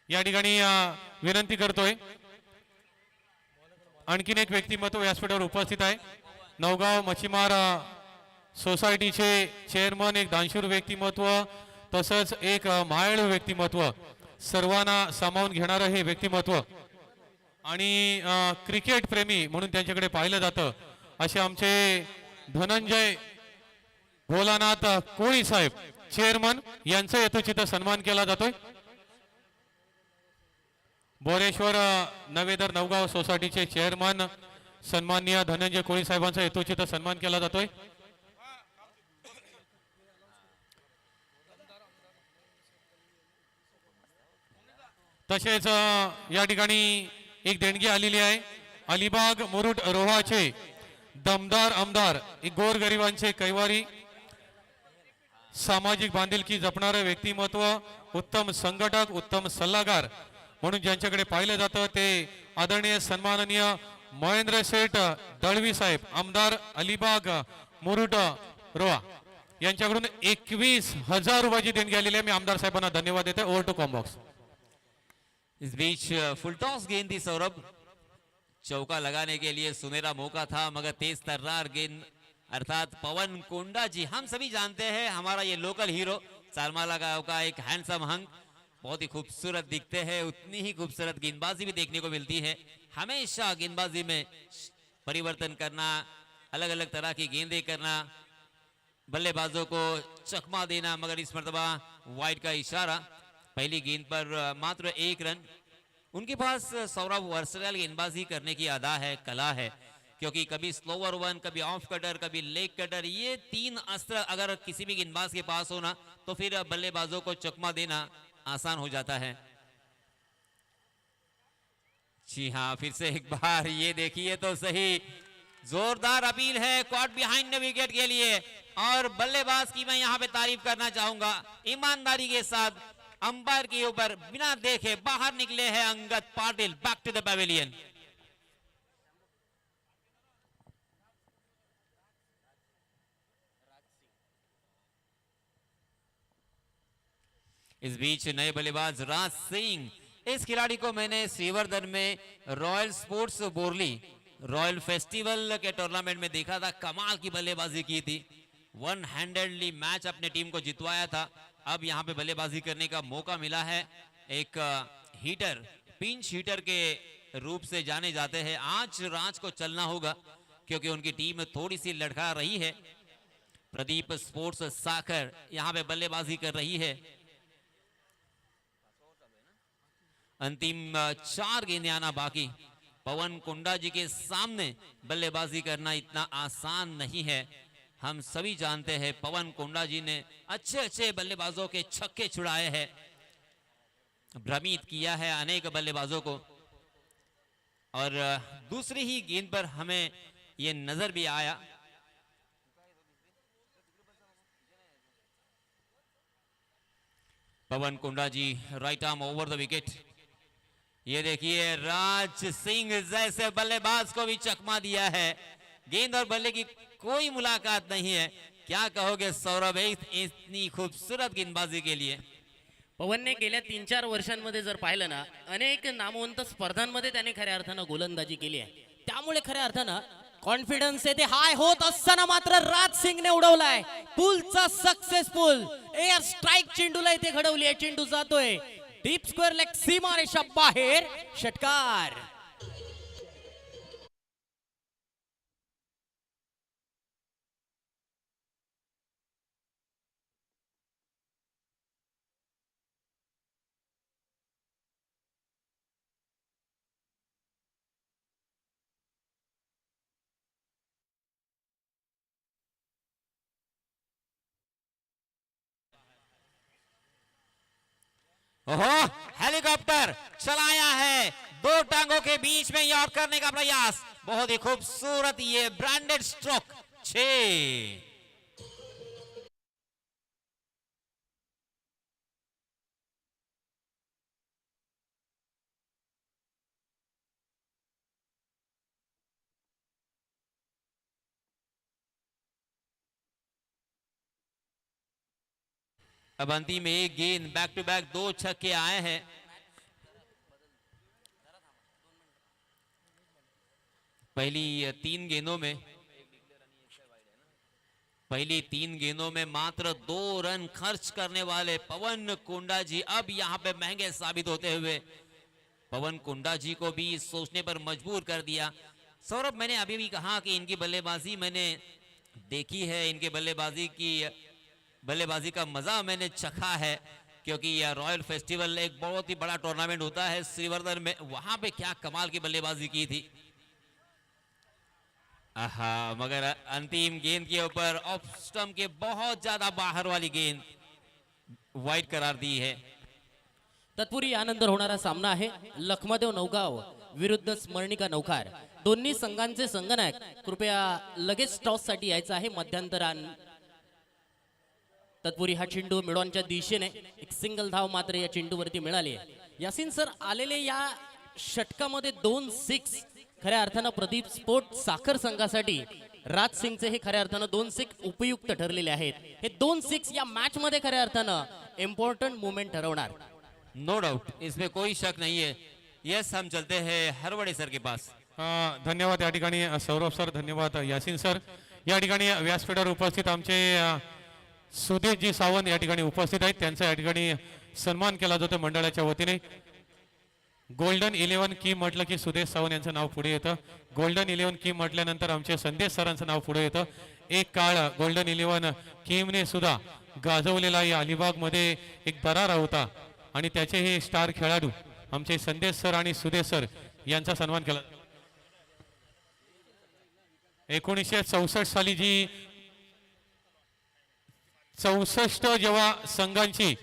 या ठिकाणी विनंती करतोय. आणखीन एक व्यक्तिमत्व व्यासपीठावर उपस्थित आहे. नवगाव मच्छीमार सोसायटीचे चेअरमन, एक दानशूर व्यक्तिमत्व, तसंच एक मायाळू व्यक्तिमत्व, सर्वांना सामावून घेणारं हे व्यक्तिमत्व आणि क्रिकेट प्रेमी म्हणून त्यांच्याकडे पाहिलं जातं असे आमचे धनंजय भोलानाथ कोळी साहेब चेअरमन यांचा यथोचित सन्मान केला जातोय. बोरेश्वर नवेदर नवगाव सोसायटीचे चेअरमन सन्माननीय धनंजय कोळी साहेबांचा यथोचित सन्मान केला जातोय. तसेच या ठिकाणी एक देणगी आलेली आहे. अलिबाग मुरुड रोहाचे दमदार आमदार, एक गोरगरिबांचे कैवारी, सामाजिक बांधिलकी जपणारे व्यक्तिमत्व, उत्तम संघटक, उत्तम सल्लागार म्हणून ज्यांच्याकडे पाहिलं जातं ते आदरणीय सन्माननीय महेंद्र शेठ दळवी साहेब, आमदार अलिबाग मुरुड रोहा, यांच्याकडून 21,000 रुपयाची देणगी आलेली आहे. मी आमदार साहेबांना धन्यवाद देते. Over to combox. इस बीच फुल टॉस गेंद थी सौरभ, चौका लगाने के लिए सुनहरा मौका था, मगर तेज तर्रार गेंद अर्थात पवन कोंडा जी, हम सभी जानते हैं हमारा ये लोकल हीरो चारमाला गांव का एक हैंडसम हंग, बहुत ही खूबसूरत दिखते हैं, उतनी ही खूबसूरत गेंदबाजी भी देखने को मिलती है. हमेशा गेंदबाजी में परिवर्तन करना, अलग अलग तरह की गेंदें करना, बल्लेबाजों को चकमा देना, मगर इस मर्तबा वाइड का इशारा. पहली गेंद पर मात्र 1 रन. उनके पास सौरभ वर्सटाइल गेंदबाजी करने की अदा है, कला है, क्योंकि कभी स्लोवर वन, कभी ऑफ कटर, कभी लेग कटर, ये 3 अस्त्र अगर किसी भी गेंदबाज के पास होना तो फिर बल्लेबाजों को चकमा देना आसान हो जाता है. जी हाँ, फिर से एक बार ये देखिए तो सही, जोरदार अपील है कॉट बिहाइंड द विकेट के लिए, और बल्लेबाज की मैं यहां पे तारीफ करना चाहूंगा. ईमानदारी के साथ अंपायर के ऊपर बिना देखे बाहर निकले हैं Angad Patil. Back to the pavilion. इस बीच नए बल्लेबाज राज सिंह, इस खिलाड़ी को मैंने श्रीवर्धन में royal sports Borli royal festival के टूर्नामेंट में देखा था. कमाल की बल्लेबाजी की थी, वन हैंडेडली मैच अपने टीम को जितवाया था. अब यहां पे बल्लेबाजी करने का मौका मिला है. एक हीटर, पिंच हीटर के रूप से जाने जाते हैं. आज राज को चलना होगा क्योंकि उनकी टीम थोड़ी सी लड़खड़ा रही है. प्रदीप स्पोर्ट्स साकर यहां पे बल्लेबाजी कर रही है. अंतिम 4 गेंदें आना बाकी. पवन कुंडा जी के सामने बल्लेबाजी करना इतना आसान नहीं है. हम सभी जानते हैं पवन कुंडा जी ने अच्छे अच्छे बल्लेबाजों के छक्के छुड़ाए हैं, भ्रमित किया है अनेक बल्लेबाजों को, और दूसरी ही गेंद पर हमें यह नजर भी आया. Pawan Kunda ji right arm over the wicket. ये देखिए राज सिंह जैसे बल्लेबाज को भी चकमा दिया है. गेंद और बल्ले की कोई मुलाकात नहीं है. क्या कहोगे सौरभ इतनी खूबसूरत गेंदबाजी के लिए? पवनने गेल्या 3-4 वर्षांमध्ये जर पाहिलं ना, अनेक नामवंत स्पर्धांमध्ये त्याने खऱ्या अर्थानं गोलंदाजी केली आहे. त्यामुळे खऱ्या अर्थानं कॉन्फिडन्स येते हाय होत असताना मात्र राज सिंगने उडवलाय पुलचा सक्सेसफुल एअर स्ट्राईक. चेंडूला इथे घडवली आहे, चेंडू जातोय डीप स्क्वेअर लेग सीमारेषा बाहेर. षटकार. ओहो, हेलीकॉप्टर चलाया है, दो टांगों के बीच में यॉर्क करने का प्रयास, बहुत ही खूबसूरत ये ब्रांडेड स्ट्रोक 6। अब अंतिम में एक गेंद, बैक टू बैक 2 छक्के आए हैं। पहली 3 गेंदों में मात्र 2 रन खर्च करने वाले पवन कुंडा जी अब यहां पे महंगे साबित होते हुए पवन कुंडा जी को भी सोचने पर मजबूर कर दिया। सौरभ, मैंने अभी भी कहा कि इनकी बल्लेबाजी मैंने देखी है, इनके बल्लेबाजी का मजा मैंने चखा है, क्योंकि यह रॉयल फेस्टिवल एक बहुत ही बड़ा टूर्नामेंट होता है श्रीवर्धन में, वहां पे क्या कमाल की बल्लेबाजी की थी। आहा, मगर अंतिम गेंद के ऊपर ऑफ स्टंप के बहुत ज्यादा बाहर वाली गेंद वाइड करार दी है। तत्पूर्वी यानंतर होणारा सामना आहे लखमादेव नवगाव विरुद्ध स्मरणिका नौकार। दोन्ही संघांचे संघनायक कृपया लगेच टॉस साठी यायचं आहे मध्यंतरान। तत्पूर्वी हा चेंडू मिडॉनच्या दिशेने एक सिंगल धाव मात्र या चेंडूवरती मिळाली आहे। यासिन सर, आलेले या षटकामध्ये 2 6 खऱ्या अर्थानं प्रदीप स्पोर्ट साखर संघासाठी राज सिंगचे हे खऱ्या अर्थानं 2 6 उपयुक्त ठरलेले आहेत। हे 2 6 या मॅच मध्ये खऱ्या अर्थानं इम्पॉर्टंट मोमेंट ठरवणार। नो डाउट, इसमें कोई शक नहीं है। यस, हम चलते हैं हरवड़े सर के पास। धन्यवाद या ठिकाणी सौरभ सर, धन्यवाद यासिन सर। या ठिकाणी व्यासपीठावर उपस्थित आमचे सुदेशजी सावंत या ठिकाणी उपस्थित आहेत, त्यांचा या ठिकाणी सन्मान केला जातो मंडळाच्या वतीने। गोल्डन 11 की म्हटलं की सुदेश सावंत यांचं नाव पुढे येतं। गोल्डन 11 की म्हटल्यानंतर आमचे संदेश सरांचं नाव पुढे येतं। एक काळ गोल्डन 11 किमने सुद्धा गाजवलेला या अलिबागमध्ये एक दरारा होता आणि त्याचे हे स्टार खेळाडू आमचे संदेश सर आणि सुदेश सर यांचा सन्मान केला। 1964 साली जी 64 जेव्हा संघांची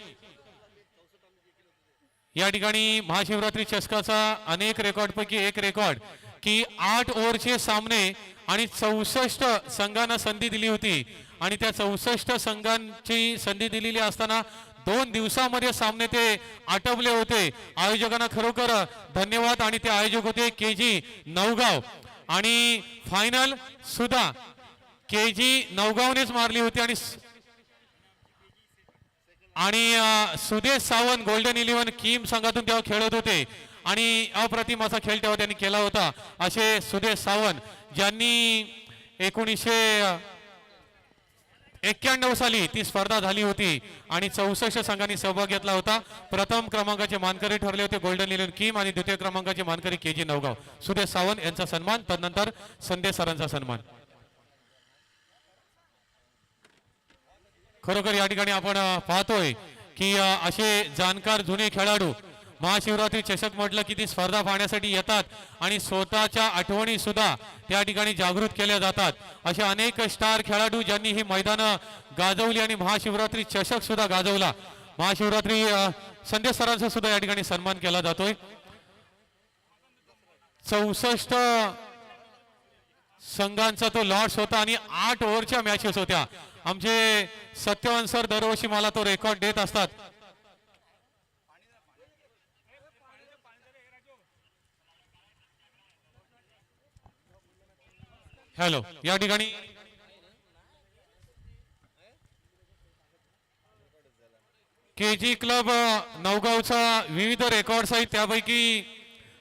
या ठिकाणी महाशिवरात्री चषकाचा अनेक रेकॉर्ड पैकी एक रेकॉर्ड की 8 ओव्हरचे सामने आणि 64 संघांना संधी दिली होती आणि त्या 64 संघांची संधी दिलेली असताना 2 दिवसामध्ये सामने ते आटवले होते। आयोजकांना खरोखर धन्यवाद आणि ते आयोजक होते केजी नवगाव आणि फायनल सुद्धा केजी नवगावनेच मारली होती आणि सुदेश सावंत गोल्डन 11 किम संघातून तेव्हा खेळत होते आणि अप्रतिम असा खेळ तेव्हा त्यांनी केला होता। असे सुदेश सावंत ज्यांनी 1991 साली ती स्पर्धा झाली होती आणि 64 संघांनी सहभाग घेतला होता। प्रथम क्रमांकाचे मानकरी ठरले होते गोल्डन 11 किम आणि द्वितीय क्रमांकाचे मानकरी केजी नवगाव। सुदेश सावंत यांचा सन्मान, तदनंतर संदेश सरांचा सन्मान। खरोखर या ठिकाणी आपण पाहतोय की असे जाणकार जुने खेळाडू महाशिवरात्री चषक म्हटलं की ती स्पर्धा पाहण्यासाठी येतात आणि स्वतःच्या आठवणी सुद्धा त्या ठिकाणी जागृत केल्या जातात। असे अनेक स्टार खेळाडू ज्यांनी ही मैदानं गाजवली आणि महाशिवरात्री चषक सुद्धा गाजवला। महाशिवरात्री संदेश सरांचा सुद्धा या ठिकाणी सन्मान केला जातोय। 64 संघांचा तो लॉट्स होता आणि 8 ओव्हरच्या मॅचेस होत्या। आमचे सत्यवान सर दरवर्षी मला तो रेकॉर्ड देत असतात। हॅलो, या ठिकाणी केजी क्लब नवगावचा विविध रेकॉर्ड्स आहेत, त्यापैकी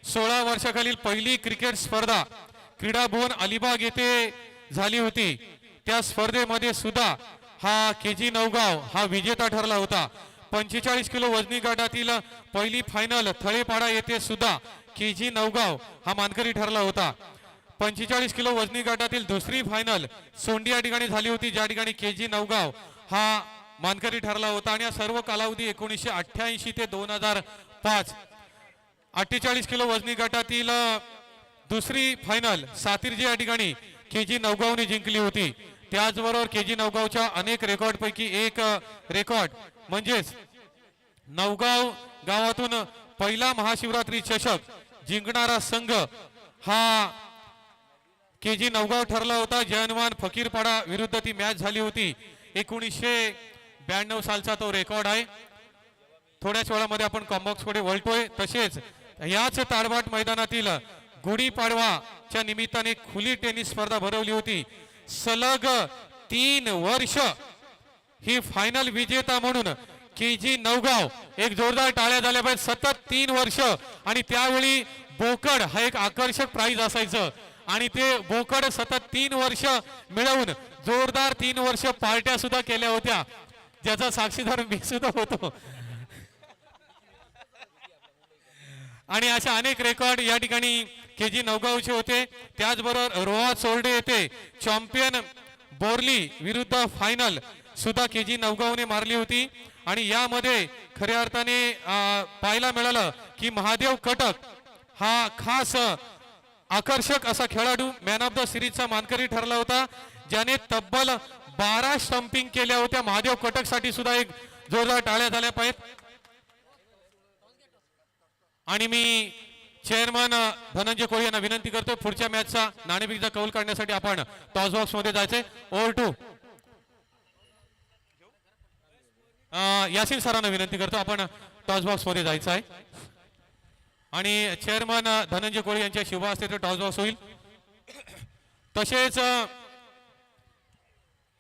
16 वर्षाखालील पहिली क्रिकेट स्पर्धा क्रीडा भवन अलिबाग येथे झाली होती। त्या स्पर्धेमध्ये सुद्धा हा केजी नवगाव हा विजेता ठरला होता। 45 किलो वजनी गटातील पहिली फायनल थळेपाडा येथे सुद्धा केजी नवगाव हा मानकरी ठरला होता। 45 किलो वजनी गटातील दुसरी फायनल सोंडी या ठिकाणी झाली होती, ज्या ठिकाणी केजी नवगाव हा मानकरी ठरला होता। आणि सर्व कालावधी 1988 ते 2005। 48 किलो वजनी गटातील दुसरी फायनल सातिर्जे या ठिकाणी केजी नवगावने जिंकली होती। त्याचबरोबर केजी नवगावच्या अनेक रेकॉर्ड पैकी एक रेकॉर्ड म्हणजेच नवगाव गावातून पहिला महाशिवरात्री चषक जिंकणारा संघ हा KG नवगाव ठरला होता. जयनवान फकीरपाडा विरुद्ध ती मॅच झाली होती. 1992 सालचा तो रेकॉर्ड आहे. थोड्याच वेळामध्ये आपण कॉम्बॉक्स कडे वळतोय. तसेच याच ताडबाट मैदानातील गुढीपाडवाच्या निमित्ताने खुली टेनिस स्पर्धा भरवली होती. सलग 3 वर्ष ही फायनल विजेता म्हणून KG नवगाव, एक जोरदार टाळ्या झाल्या पाहिजे. सतत 3 वर्ष आणि त्यावेळी बोकड हा एक आकर्षक प्राइज असायचं आणि ते बोकड सतत 3 वर्ष मिळवून जोरदार 3 वर्ष पार्ट्या सुद्धा केल्या होत्या, ज्याचा साक्षीदार मी सुद्धा होतो. आणि अशा अनेक रेकॉर्ड या ठिकाणी KG नवगावचे होते. त्याचबरोबर रोहा चोरडे येथे चॅम्पियन बोरली विरुद्ध फायनल सुद्धा KG नवगावने मारली होती. आणि यामध्ये खऱ्या अर्थाने पाहायला मिळालं की महादेव कटक हा खास आकर्षक असा खेळाडू मॅन ऑफ द सिरीजचा मानकरी ठरला होता, ज्याने तब्बल 12 स्टंपिंग केल्या होत्या. महादेव कटक साठी सुद्धा एक जोरदार टाळ्या झाल्या पाहिजेत. आणि मी चेअरमन धनंजय कोळी यांना विनंती करतो, पुढच्या मॅचचा नाणेफेकीचा कौल काढण्यासाठी आपण टॉस बॉक्स मध्ये जायचंय. ओव्हर टू यासिन सरांना विनंती करतो, आपण टॉस बॉक्स मध्ये जायचं आहे. आणि चेअरमन धनंजय कोळी यांच्या शुभ हस्ते ते टॉस बॉक्स होईल. तसेच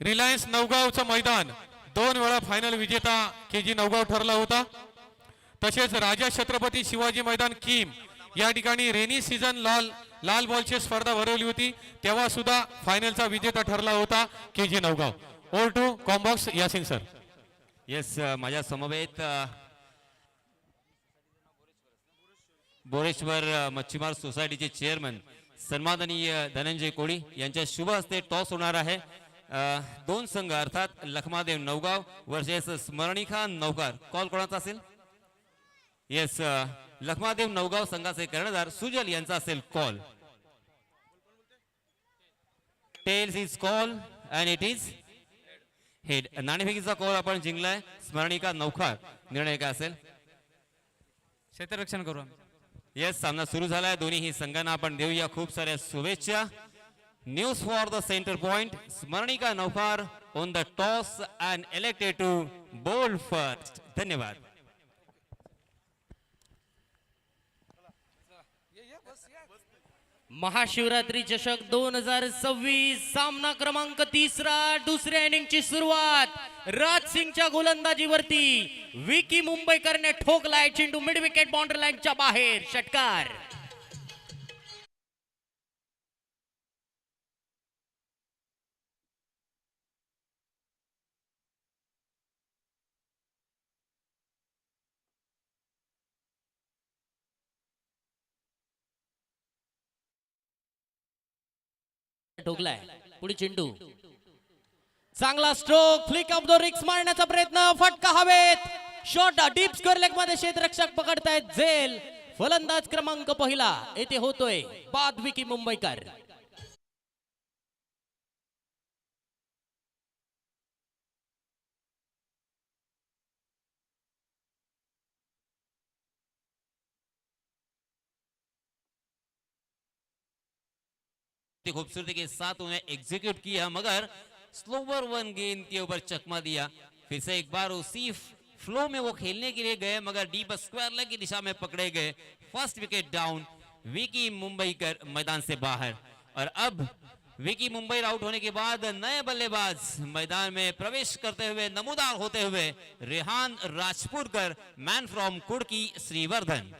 रिलायन्स नवगावचं मैदान 2 वेळा फायनल विजेता KG नवगाव ठरला होता. तसेच राजा छत्रपती शिवाजी मैदान किम या ठिकाणी रेनी सीझन लाल बॉलची स्पर्धा भरवली होती, तेव्हा सुद्धा फायनलचा विजेता ठरला होता KG Navgaon. Over to combox Yasin sir. Yes, माझ्या समवेत बोरेश्वर मच्छीमार सोसायटीचे चेअरमन सन्माननीय धनंजय कोळी यांच्या शुभ हस्ते टॉस होणार आहे. 2 संघ अर्थात लखमादेव नवगाव वर्सेस स्मरणिका नवकार. कॉल कोणाचा असेल? येस, लखमादेव नवगाव संघाचे कर्णधार सुजल यांचा असेल call. Tails is call and it is head. नाणेफेकीचा कॉल आपण जिंकलाय. स्मरणिका नवकार. निर्णय काय असेल? क्षेत्ररक्षण करू. येस, सामना सुरू झालाय. दोन्ही संघांना आपण देऊया खूप साऱ्या शुभेच्छा. News for the centre point. Smaranika Navkar on the toss and elected to bowl first. धन्यवाद. महाशिवरात्री चषक 2026 सामना क्रमांक 3, दुसऱ्या इनिंगची सुरुवात राजसिंगच्या गोलंदाजीवरती. विकी मुंबईकरने ठोकलाय चेंडू मिड विकेट बाउंड्री लाईनच्या बाहेर. षटकार. ठोकलाय. पुढे चेंडू. चांगला स्ट्रोक. फ्लिक ऑफ द रिक्स मारण्याचा प्रयत्न. फटका हवेत. शॉट डीप स्क्वेअर लेग मध्ये क्षेत्ररक्षक पकडतायत झेल. फलंदाज क्रमांक 1 येथे होतोय बाद विकी मुंबईकर. खूबसूरती के साथ उन्हें एग्जीक्यूट किया, मगर स्लोवर 1 गेंद के ऊपर चकमा दिया. फिर से एक बार उसी फ्लो में वो खेलने के लिए गए, मगर डीप स्क्वायर लेग की दिशा में पकड़े गए. First wicket down. Vicky Mumbaikar मैदान से बाहर. और अब विकी मुंबई आउट होने के बाद नए बल्लेबाज मैदान में प्रवेश करते हुए नमूदार होते हुए रेहान राजपुरकर, मैन फ्रॉम कुड़की श्रीवर्धन.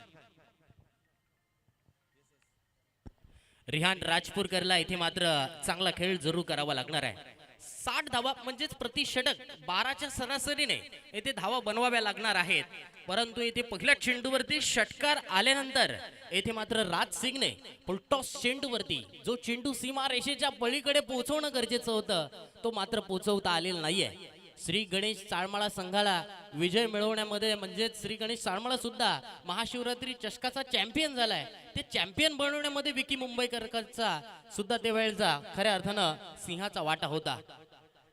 रिहान राजपूरकरला इथे मात्र चांगला खेळ जरूर करावा लागणार आहे. 60 धावा म्हणजेच प्रति षटक 12च्या सरासरीने येथे धावा बनवाव्या लागणार आहेत. परंतु येथे पहिल्या चेंडूवरती षटकार आल्यानंतर येथे मात्र राज सिंगने फुलटॉस चेंडूवरती जो चेंडू सीमा रेषेच्या पलीकडे पोहोचवणं गरजेचं होतं, तो मात्र पोहोचवता आलेला नाहीये. श्री गणेश चाळमाळा संघाला विजय मिळवण्यामध्ये म्हणजेच श्री गणेश चाळमाळा सुद्धा महाशिवरात्री चषकाचा चॅम्पियन झालाय. ते चॅम्पियन बनवण्यामध्ये विकी मुंबईकरचा सुद्धा त्यावेळेचा खऱ्या अर्थानं सिंहाचा वाटा होता.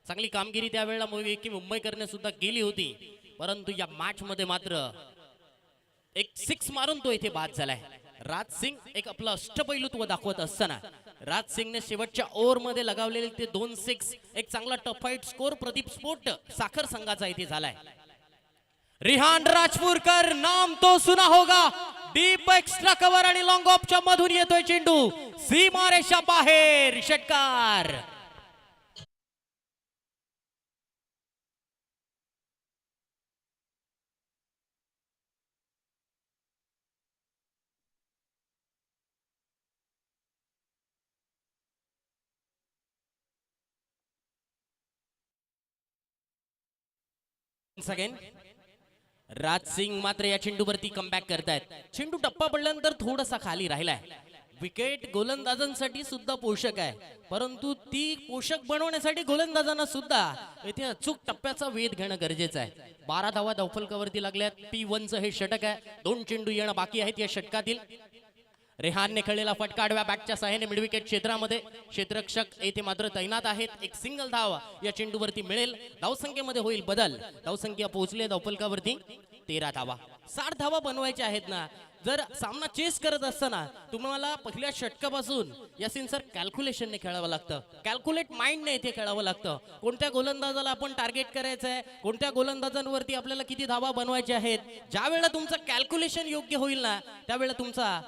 चांगली कामगिरी त्यावेळेला विकी मुंबईकरने सुद्धा केली होती. परंतु या मॅच मध्ये मात्र एक सिक्स मारून तो इथे बाद झालाय. राज सिंग एक आपलं अष्टपैलुत्व दाखवत असताना राज सिंगने शेवटच्या ओव्हर मध्ये लगावलेले ते 2 सिक्स, एक चांगला tough fight score Pradeep sport साखर संघाचा इथे झालाय. रिहान राजपूरकर नाम तो सुना होगा. डीप एक्स्ट्रा कव्हर आणि लॉंग ऑफच्या मधून येतोय चेंडू सीमारेषा बाहेर. षटकार. अगेन राज सिंग मात्र या चेंडूवरती कमबॅक करतायत. चेंडू टप्पा पडल्यानंतर थोडासा खाली राहिलाय. विकेट गोलंदाजांसाठी सुद्धा पोषक आहे, परंतु ती पोषक बनवण्यासाठी गोलंदाजांना सुद्धा इथे अचूक टप्प्याचा वेध घेणं गरजेचं आहे. 12 धावा धावफलकावरती लागल्यात. P1चं हे षटक आहे. 2 चेंडू येणं बाकी आहेत या षटकातील. रेहानने खेळलेला फटका आडव्या बॅटच्या सहाय्याने मिडविकेट क्षेत्रामध्ये क्षेत्ररक्षक येथे मात्र तैनात आहेत. एक सिंगल धाव या चेंडूवरती मिळेल. धावसंख्येमध्ये होईल बदल. धावसंख्या पोहोचली धावफलकावरती 13 धावा. 60 धावा बनवायच्या आहेत ना. जर सामना चेस करत असताना तुम्हाला पहिल्या षटकापासून यासिन सर कॅल्क्युलेशनने खेळावं लागतं. कॅल्क्युलेट माइंडने इथे खेळावं लागतं. कोणत्या गोलंदाजाला आपण टार्गेट करायचं आहे, कोणत्या गोलंदाजांवरती आपल्याला किती धावा बनवायच्या आहेत. ज्या वेळेला तुमचं कॅल्क्युलेशन योग्य होईल ना, त्यावेळेला तुमचा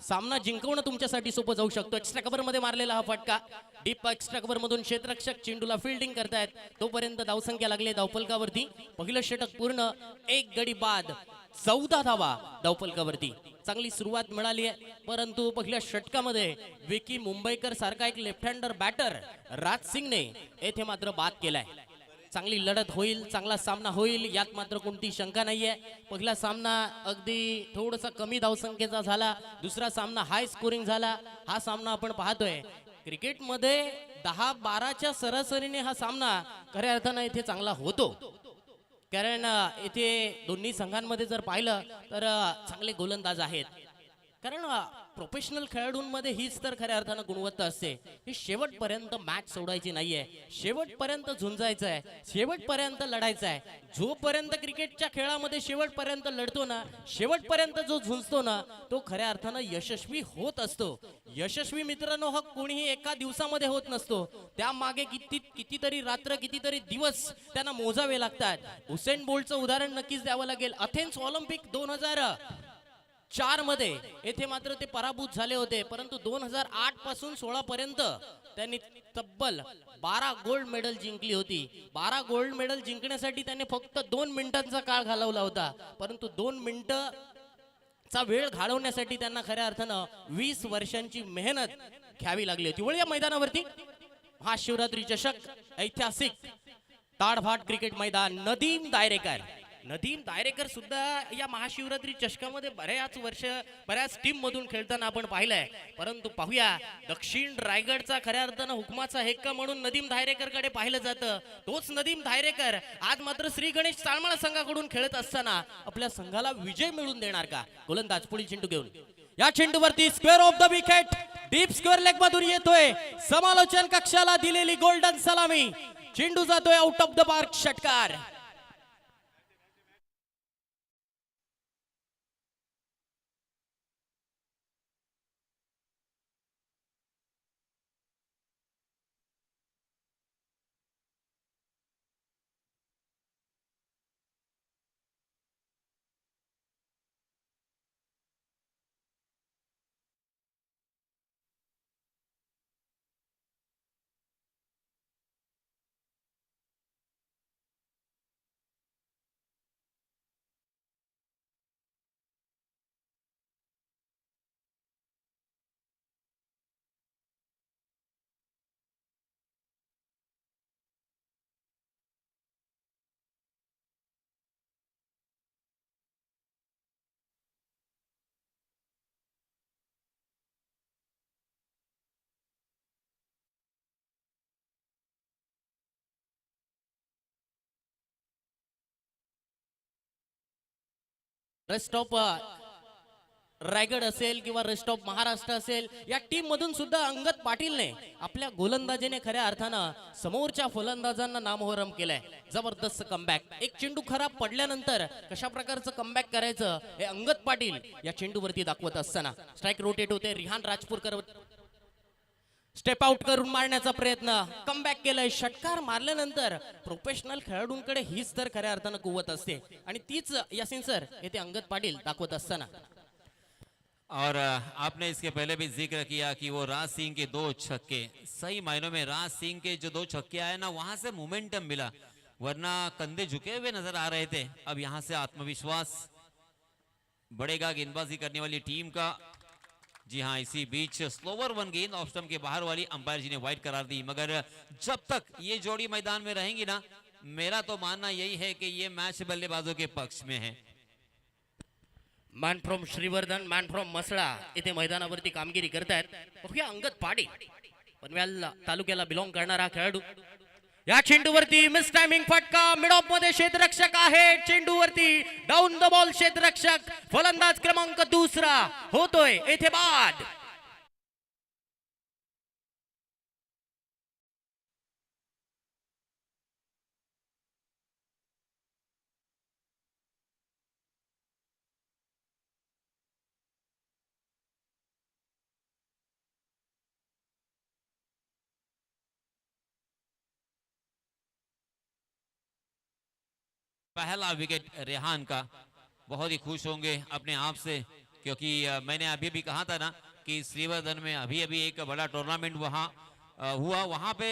सामना जिंकवणं तुमच्यासाठी सोपं जाऊ शकतो. एक्स्ट्रा कव्हर मध्ये मारलेला हा फटका. डीप एक्स्ट्रा कव्हर मधून क्षेत्ररक्षक चेंडूला फिल्डिंग करतायत. तोपर्यंत धावसंख्या लागली धावफलकावरती. पहिलं षटक पूर्ण, एक गडी बाद, 14 धावा धावफलकावरती. चांगली सुरुवात मिळाली आहे, परंतु पहिल्या षटकामध्ये विकी मुंबईकर सारखा एक लेफ्ट हँडर बॅटर राज सिंगने येथे मात्र बाद केलाय. चांगली लढत होईल, चांगला सामना होईल, यात मात्र कोणती शंका नाहीये. पहिला सामना अगदी थोडासा कमी धावसंख्येचा झाला. दुसरा सामना हाय स्कोरिंग झाला. हा सामना आपण पाहतोय क्रिकेटमध्ये 10-12च्या सरासरीने हा सामना खऱ्या अर्थानं इथे चांगला होतो. कारण इथे दोन्ही संघांमध्ये जर पाहिलं तर चांगले गोलंदाज आहेत. कारण प्रोफेशनल खेळाडूंमध्ये हीच तर खऱ्या अर्थानं गुणवत्ता असते. ही शेवटपर्यंत मॅच सोडायची नाहीये, शेवटपर्यंत झुंजायचं आहे, शेवटपर्यंत लढायचं आहे. जोपर्यंत क्रिकेटच्या खेळामध्ये शेवटपर्यंत लढतो ना, शेवटपर्यंत जो झुंजतो ना, तो खऱ्या अर्थानं यशस्वी होत असतो. यशस्वी मित्रांनो हा कोणीही एका दिवसामध्ये होत नसतो. त्यामागे कितीतरी रात्र, कितीतरी दिवस त्यांना मोजावे लागतात. हुसेन बोल्टचं उदाहरण नक्कीच द्यावं लागेल. अथेन्स ऑलिम्पिक 2004 मध्ये येथे मात्र ते पराभूत झाले होते, परंतु 2008 पासून 16 पर्यंत त्यांनी तब्बल 12 गोल्ड मेडल जिंकली होती. 12 गोल्ड मेडल जिंकण्यासाठी त्यांनी फक्त 2 मिनिटांचा काळ घालवला होता, परंतु 2 मिनिटं चा वेळ घालवण्यासाठी त्यांना खऱ्या अर्थानं 20 वर्षांची मेहनत घ्यावी लागली होती. वळूया मैदानावरती. हा शिवरात्री चषक ऐतिहासिक ताडभाट क्रिकेट मैदान. नदीम दायरेकर सुद्धा या महाशिवरात्री चषकामध्ये बऱ्याच टीम मधून खेळताना आपण पाहिलंय. परंतु पाहूया, दक्षिण रायगडचा खऱ्या अर्थानं हुकमाचा हेक्का म्हणून नदीम दायरेकर कडे पाहिलं जातं. तोच नदीम दायरेकर आज मात्र श्री गणेश चाळमाळा संघाकडून खेळत असताना आपल्या संघाला विजय मिळवून देणार का? गोलंदाज पुढील चेंडू घेऊन या चेंडूवरती square of the wicket, deep square leg मधून येतोय. समालोचन कक्षाला दिलेली गोल्डन सलामी. चेंडू जातोय आउट ऑफ द पार्क. षटकार. रेस्ट ऑफ रायगड असेल किंवा रेस्ट ऑफ महाराष्ट्र असेल, या टीम मधून सुद्धा अंगद पाटीलने आपल्या गोलंदाजीने खऱ्या अर्थानं समोरच्या फलंदाजांना नामोहरम केलंय. जबरदस्त कमबॅक. एक चेंडू खराब पडल्यानंतर कशा प्रकारचं कमबॅक करायचं हे अंगद पाटील या चेंडूवरती दाखवत असताना स्ट्राईक रोटेट होते. रिहान राजपूरकर स्टेप आउट करून मारण्याचा प्रयत्न, कमबॅक केलंय. षटकार मारल्यानंतर प्रोफेशनल खेळाडूंकडे हीच तर खऱ्या अर्थानं कुवत असते आणि तीच यासिन सर येथे अंगद पाटील दाखवत असताना. और आपने इसके पहले भी जिक्र किया कि वो राज सिंह के 2 छक्के, सही मायनों में राज सिंह के जो 2 छक्के आए ना, वहां से मोमेंटम मिला, वरना कंधे झुके हुए नजर आ रहे थे. अब यहां से आत्मविश्वास बढ़ेगा गेंदबाजी करने वाली टीम का. जी हाँ, इसी बीच स्लोवर वन गेंद ऑफ स्टंप के बाहर वाली अंपायर जी ने वाइड करार दी. मगर जब तक ये जोड़ी मैदान में रहेंगी ना, मेरा तो मानना यही है कि ये मैच बल्लेबाजों के पक्ष में है. Man from Shrivardhan, man from Mhasla इथे मैदानावरती कामगिरी करतायत. बघूया अंगद पाटील, पनवेल तालुक्याला बिलॉंग करणारा खेळाडू. या चेंडूवरती मिस टायमिंग फटका. मिड ऑफ मध्ये क्षेत्ररक्षक आहे. चेंडूवरती डाऊन द बॉल क्षेत्ररक्षक. फलंदाज क्रमांक 2 होतोय येथे बाद. पहला विकेट रेहान का. बहुत ही खुश होंगे अपने आप से, क्योंकि मैंने अभी भी कहा था ना कि श्रीवर्धन में अभी अभी एक बड़ा टूर्नामेंट वहां हुआ, वहां पे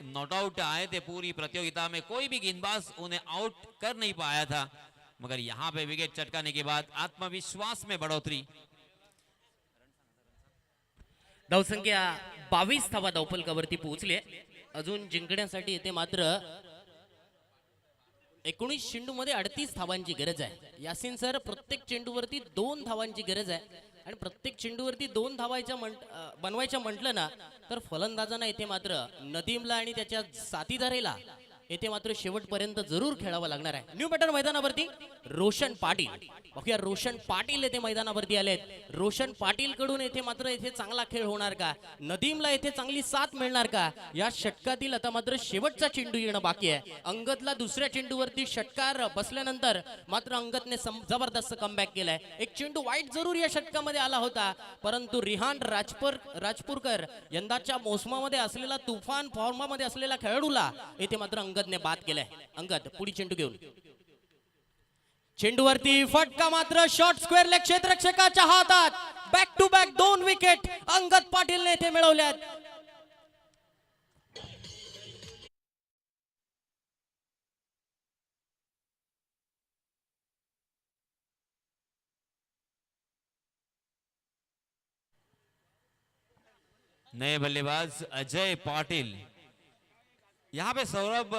नॉट आउट आए थे. पूरी प्रतियोगिता में कोई भी गेंदबाज उन्हें आउट कर नहीं पाया था, मगर यहाँ पे विकेट चटकाने के बाद आत्मविश्वास में बढ़ोतरी. धावसंख्या 22 धावा धावफलकावरती पोहोचले. अजून जिंकण्यासाठी येथे मात्र 19 चेंडूमध्ये 38 धावांची गरज आहे. यासिन सर, प्रत्येक चेंडूवरती 2 धावांची गरज आहे आणि प्रत्येक चेंडूवरती 2 धावायच्या बनवायच्या म्हटलं ना, तर फलंदाजांना येथे मात्र नदीमला आणि त्याच्या साथीदाराला येथे मात्र शेवटपर्यंत जरूर खेळावं लागणार आहे. न्यू बॅटर मैदानावरती रोशन पाटील. बघूया रोशन पाटील येथे मैदानावरती आलेत. रोशन पाटील कडून येथे मात्र येथे चांगला खेळ होणार का, नदीमला येथे चांगली साथ मिळणार का. या षटकातील आता मात्र शेवटचा चेंडू येणं बाकी आहे. अंगदला दुसऱ्या चेंडूवरती षटकार बसल्यानंतर मात्र अंगदने जबरदस्त कमबॅक केलाय. एक चेंडू वाईट जरूर या षटकामध्ये आला होता, परंतु रिहान राजपूरकर यंदाच्या मोसमामध्ये असलेला तुफान फॉर्मामध्ये असलेला खेळाडूला येथे मात्र अंगदने बाद केलाय. अंगद पुढी चेंडू घेऊन, चेंडूवरती फटका मात्र शॉर्ट स्क्वेअर लेग क्षेत्ररक्षकाच्या हातात. Back to back 2 wicket Angad पाटीलने येथे मिळवल्यात. नए बल्लेबाज अजय पाटिल. यहाँ पे सौरभ,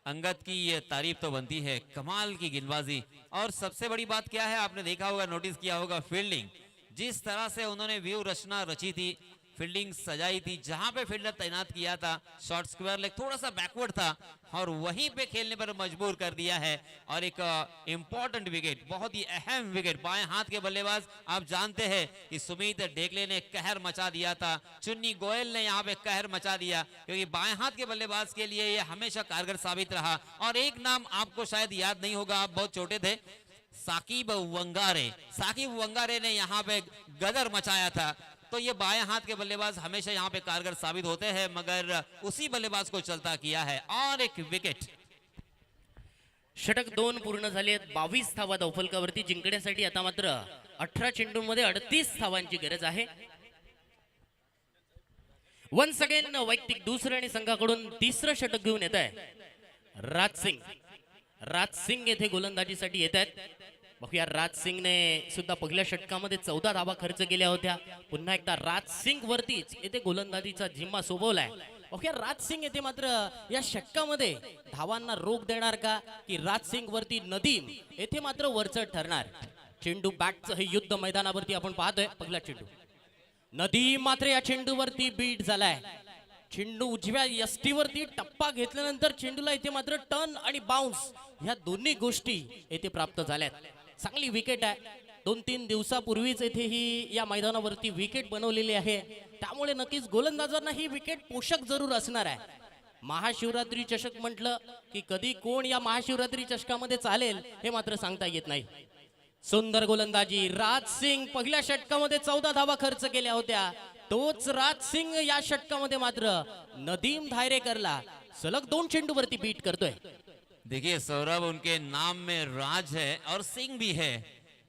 अंगद की ये तारीफ तो बनती है, कमाल की गेंदबाजी. और सबसे बड़ी बात क्या है, आपने देखा होगा, नोटिस किया होगा, फील्डिंग. जिस तरह से उन्होंने व्यू रचना रची थी, फील्डिंग सजाई थी, जहां पे फील्डर तैनात किया था, शॉर्ट स्क्वायर लेग थोड़ा सा बैकवर्ड था और वहीं पे खेलने पर मजबूर कर दिया है. और एक इंपॉर्टेंट विकेट, बहुत ही अहम विकेट. बाएं हाथ के बल्लेबाज, आप जानते हैं कि सुमित ढेकले ने कहर मचा दिया था, चुन्नी गोयल ने यहाँ पे कहर मचा दिया, क्योंकि बाएं हाथ के बल्लेबाज के लिए ये हमेशा कारगर साबित रहा. और एक नाम आपको शायद याद नहीं होगा, आप बहुत छोटे थे, साकिब वंगारे. साकिब वंगारे ने यहाँ पे गदर मचाया था. तो ये बाएं हाथ के बल्लेबाज हमेशा यहाँ पे कारगर साबित होते हैं, मगर उसी बल्लेबाज को चलता किया है. और एक विकेट. षटक 2 पूर्ण झाले आहेत. 22 धावा धावफलकावरती. जिंकण्यासाठी आता मात्र 18 चेंडूंमध्ये 38 धावांची गरज आहे. वन्स अगेन वैयक्तिक दुसरं आणि संघाकडून तिसरं षटक घेऊन येत आहे राज सिंग येथे गोलंदाजीसाठी येत आहेत. बघूया, राज सिंगने सुद्धा पहिल्या षटकामध्ये 14 धावा खर्च केल्या होत्या. पुन्हा एकदा राज सिंग वरतीच येथे गोलंदाजीचा जिम्मा सोपवलाय. बघूया, राज सिंग येथे मात्र या षटकामध्ये धावांना रोख देणार का, की राज सिंग वरती नदीम येथे मात्र वरचढ ठरणार. चेंडू बॅटचं हे युद्ध मैदानावरती आपण पाहतोय. पहिला चेंडू, नदीम मात्र या चेंडूवरती बीट झालाय. चेंडू उजव्या यष्टीवरती टप्पा घेतल्यानंतर चेंडूला इथे मात्र टर्न आणि बाउन्स ह्या दोन्ही गोष्टी येथे प्राप्त झाल्यात. चांगली विकेट आहे. 2-3 दिवसापूर्वीच येथे ही या मैदानावरती विकेट बनवलेली आहे, त्यामुळे नक्कीच गोलंदाजांना ही विकेट पोषक जरूर असणार आहे. महाशिवरात्री चषक म्हटलं की कधी कोण या महाशिवरात्री चषकामध्ये चालेल हे मात्र सांगता येत नाही. सुंदर गोलंदाजी राज सिंग पहिल्या षटकामध्ये 14 धावा खर्च केल्या होत्या. तोच राज सिंग या षटकामध्ये मात्र नदीम धायरेकरला सलग 2 चेंडूवरती बीट करतोय. देखिए सौरभ, उनके नाम में राज है और सिंह भी है,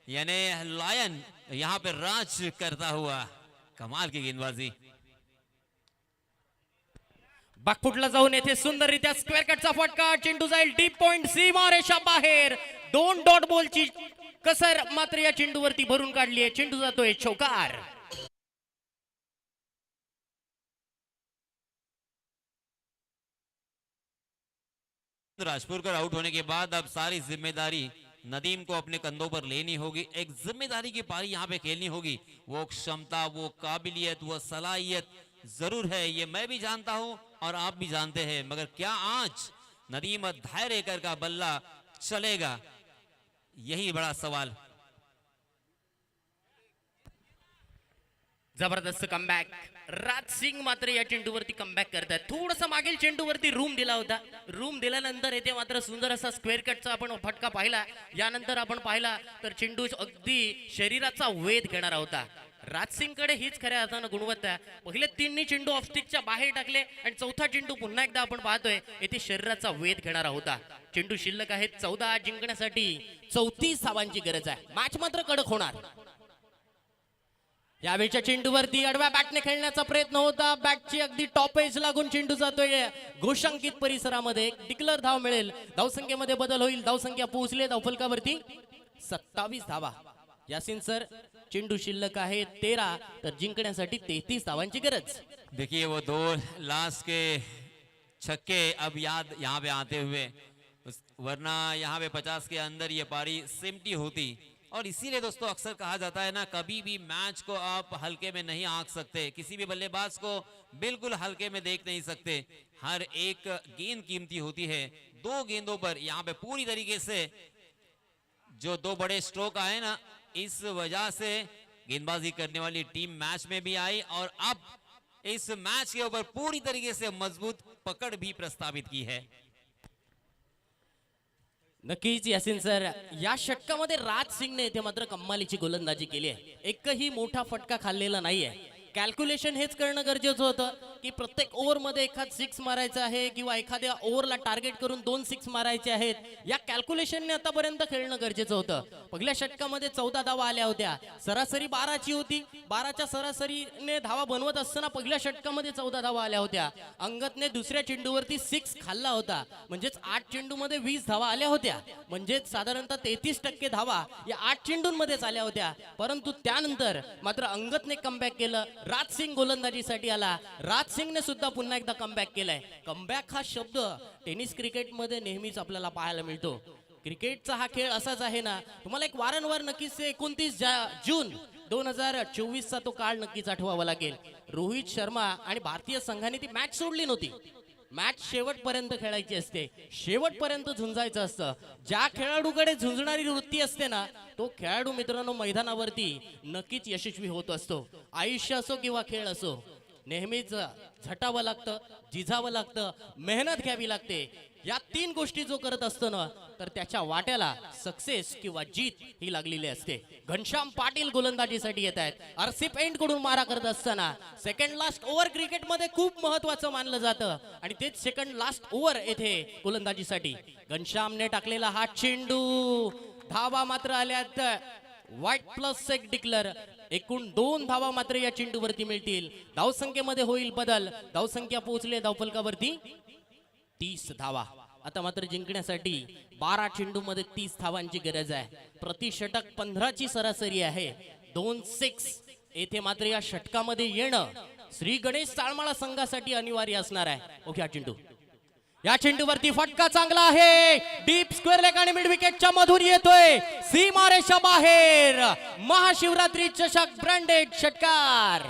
यानी लायन यहाँ पे राज करता हुआ. कमाल की गेंदबाजी. बॅकफुटला जाऊन येथे सुंदररित्या स्क्वेअर कटचा फटका. चेंडू जाईल डीप पॉइंट सीमारेषा बाहेर. 2 डॉट बॉलची कसर मात्र या चेंडूवरती भरून काढली आहे. चेंडू जातोय चौकार. राजपुरकर आउट होने के बाद अब सारी जिम्मेदारी नदीम को अपने कंधों पर लेनी होगी. एक जिम्मेदारी की पारी यहाँ पे खेलनी होगी. वो क्षमता, वो काबिलियत, वो सलाहियत जरूर है, ये मैं भी जानता हूं और आप भी जानते हैं, मगर क्या आज नदीम धायरेकर का बल्ला चलेगा, यही बड़ा सवाल. जबरदस्त कमबॅक. राज सिंग मात्र या चेंडूवरती कमबॅक करतात. थोडस मागील चेंडूवरती रूम दिला होता. रूम दिल्यानंतर येथे मात्र सुंदर असा स्क्वेअर कटचा आपण फटका पाहिला. यानंतर आपण पाहिला तर चेंडू अगदी शरीराचा वेध घेणारा होता. राजसिंग कडे हीच खऱ्या अर्थानं गुणवत्ता. पहिले 3 चेंडू ऑफस्टिकच्या बाहेर टाकले आणि चौथा चेंडू पुन्हा एकदा आपण पाहतोय येथे शरीराचा वेध घेणारा होता. चेंडू शिल्लक आहेत 14. जिंकण्यासाठी 34 धावांची गरज आहे. मॅच मात्र कडक होणार. यावेळच्या चेंडूवरती आडव्या बॅटने खेळण्याचा प्रयत्न होता. बॅटची अगदी टॉप एज लागून चेंडू जातोय घोषांकित परिसरामध्ये. डिक्लर धाव मिळेल. धावसंख्येमध्ये बदल होईल. धावसंख्या पोहोचले धावफलकावरती 27 धावा. यासिन सर, चेंडू शिल्लक आहे 13, तर जिंकण्यासाठी 33 धावांची गरज. देखिए वो 2 लास्ट के छक्के अब याद यहाँ पे आते हुए, वरना यहाँ पे 50 के अंदर ये पारी सिमटी होती. और इसीलिए दोस्तों अक्सर कहा जाता है ना, कभी भी मैच को आप हल्के में नहीं आंक सकते, किसी भी बल्लेबाज को बिल्कुल हल्के में देख नहीं सकते. हर एक गेंद कीमती होती है. 2 गेंदों पर यहाँ पे पूरी तरीके से जो 2 बड़े स्ट्रोक आए ना, इस वजह से गेंदबाजी करने वाली टीम मैच में भी आई और अब इस मैच के ऊपर पूरी तरीके से मजबूत पकड़ भी प्रस्तावित की है. नक्कीच यासिन सर, या षटकामध्ये राज सिंगने इथे मात्र कमालीची गोलंदाजी केली आहे. एकही मोठा फटका खाल्लेला नाहीये. कॅल्क्युलेशन हेच करणं गरजेचं होतं की प्रत्येक ओव्हरमध्ये एखाद 6 मारायचं आहे किंवा एखाद्या ओव्हरला टार्गेट करून 2 6 मारायचे आहेत. या कॅल्क्युलेशनने आतापर्यंत खेळणं गरजेचं होतं. पहिल्या षटकामध्ये 14 धावा आल्या होत्या. सरासरी 12ची होती. 12च्या सरासरीने धावा बनवत असताना पहिल्या षटकामध्ये 14 धावा आल्या होत्या. अंगदने दुसऱ्या चेंडूवरती 6 खाल्ला होता. म्हणजेच 8 चेंडूमध्ये 20 धावा आल्या होत्या. म्हणजेच साधारणतः 33% धावा या 8 चेंडूंमध्येच आल्या होत्या. परंतु त्यानंतर मात्र अंगदने कमबॅक केलं. राज सिंग गोलंदाजीसाठी आला. राज सिंगने सुद्धा पुन्हा एकदा कमबॅक केलाय. कमबॅक हा शब्द टेनिस क्रिकेटमध्ये नेहमीच आपल्याला पाहायला मिळतो. क्रिकेटचा हा खेळ असाच आहे ना, तुम्हाला एक वारंवार नक्कीच 29 जून 2024चा तो काळ नक्कीच आठवावा लागेल. रोहित शर्मा आणि भारतीय संघाने ती मॅच सोडली नव्हती. मॅच शेवटपर्यंत खेळायची असते. शेवटपर्यंत झुंजायचं असतं. ज्या खेळाडूकडे झुंजणारी वृत्ती असते ना, तो खेळाडू मित्रांनो मैदानावरती नक्कीच यशस्वी होत असतो. आयुष्य असो किंवा खेळ असो, नेहमीच झटावं लागतं, झिजावं लागतं, मेहनत घ्यावी लागते. या 3 गोष्टी जो करत असतो ना, तर त्याच्या वाट्याला सक्सेस किंवा जीत ही लागलेली असते. घनश्याम पाटील गोलंदाजीसाठी येत आहेत. आरसीप एंड कडून मारा करत असताना सेकंड लास्ट ओव्हर क्रिकेटमध्ये खूप महत्वाचं मानलं जातं आणि तेच सेकंड लास्ट ओव्हर येथे गोलंदाजीसाठी घनश्यामने टाकलेला हा चेंडू. धावा मात्र आल्यात व्हाईट प्लस 1 डिक्लेअर. एकूण 2 धावा मात्र या चेंडूवरती मिळतील. धावसंख्येमध्ये होईल बदल. धावसंख्या पोहोचले धावफलकावरती 30 धावा. आता मात्र जिंकण्यासाठी 12 चेंडूमध्ये 30 धावांची गरज आहे. प्रति षटक 15ची सरासरी आहे. 2 6 येथे मात्र या षटकामध्ये येणं श्री गणेश चाळमाळा संघासाठी अनिवार्य असणार आहे. ओके, हा चेंडू, या चेंडूवरती फटका चांगला आहे. डीप स्क्वेअर लेग आणि मिड विकेटच्या मधून येतोय सीमारेषा बाहेर. महाशिवरात्री चषक ब्रँडेड षटकार.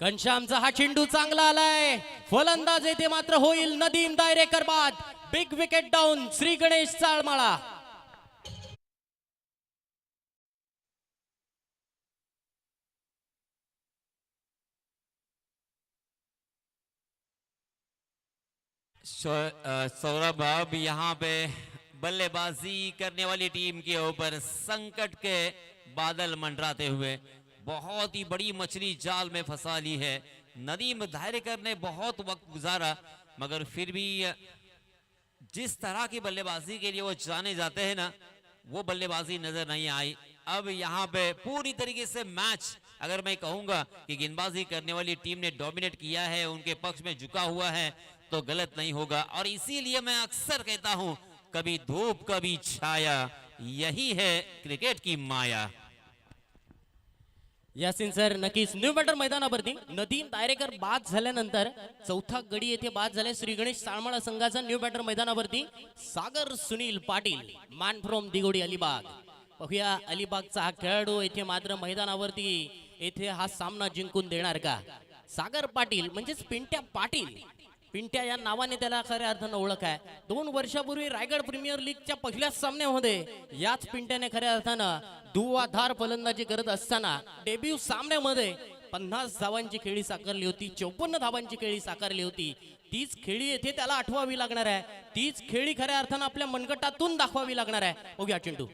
घनश्यामचा हा चेंडू चांगला आलाय, फलंदाज येथे मात्र होईल नदीम दायरेकर बाद. Big wicket down Shri Ganesh Chalmala. Saurabh, अब यहाँ पे बल्लेबाजी करने वाली टीम के ऊपर संकट के बादल मंडराते हुए बहुत ही बड़ी मछली जाल में फंसा ली है. नदीम दायरेकर ने बहुत वक्त गुजारा, मगर फिर भी जिस तरह की बल्लेबाजी के लिए वो जाने जाते हैं ना, वो बल्लेबाजी नजर नहीं आई. अब यहाँ पे पूरी तरीके से मैच, अगर मैं कहूंगा कि गेंदबाजी करने वाली टीम ने डोमिनेट किया है, उनके पक्ष में झुका हुआ है, तो गलत नहीं होगा. और इसीलिए मैं अक्सर कहता हूं, कभी धूप कभी छाया, यही है क्रिकेट की माया. यासिन सर, नक्कीच न्यू बॅटर मैदानावरती नदीम दायरेकर बाद झाल्यानंतर चौथा गडी येथे बाद झाले श्री गणेश चाळमाळा संघाचा. न्यू बॅटर मैदानावरती सागर सुनील पाटील, मॅन फ्रॉम दिगोडी अलिबाग. पाहूया अलिबागचा हा खेळाडू येथे मात्र मैदानावरती येथे हा सामना जिंकून देणार का. सागर पाटील म्हणजेच पिंट्या पाटील, पिंट्या या नावाने त्याला खऱ्या अर्थानं ओळख आहे. 2 वर्षापूर्वी रायगड प्रीमियर लीगच्या पहिल्याच सामन्यामध्ये याच पिंट्याने खऱ्या अर्थानं धुवाधार फलंदाजी करत असताना डेब्यू सामन्यामध्ये 50 धावांची खेळी साकारली होती, 54 धावांची खेळी साकारली होती. तीच खेळी येथे त्याला आठवावी लागणार आहे, तीच खेळी खऱ्या अर्थानं आपल्या मनगटातून दाखवावी लागणार आहे. बघूया चेंडू,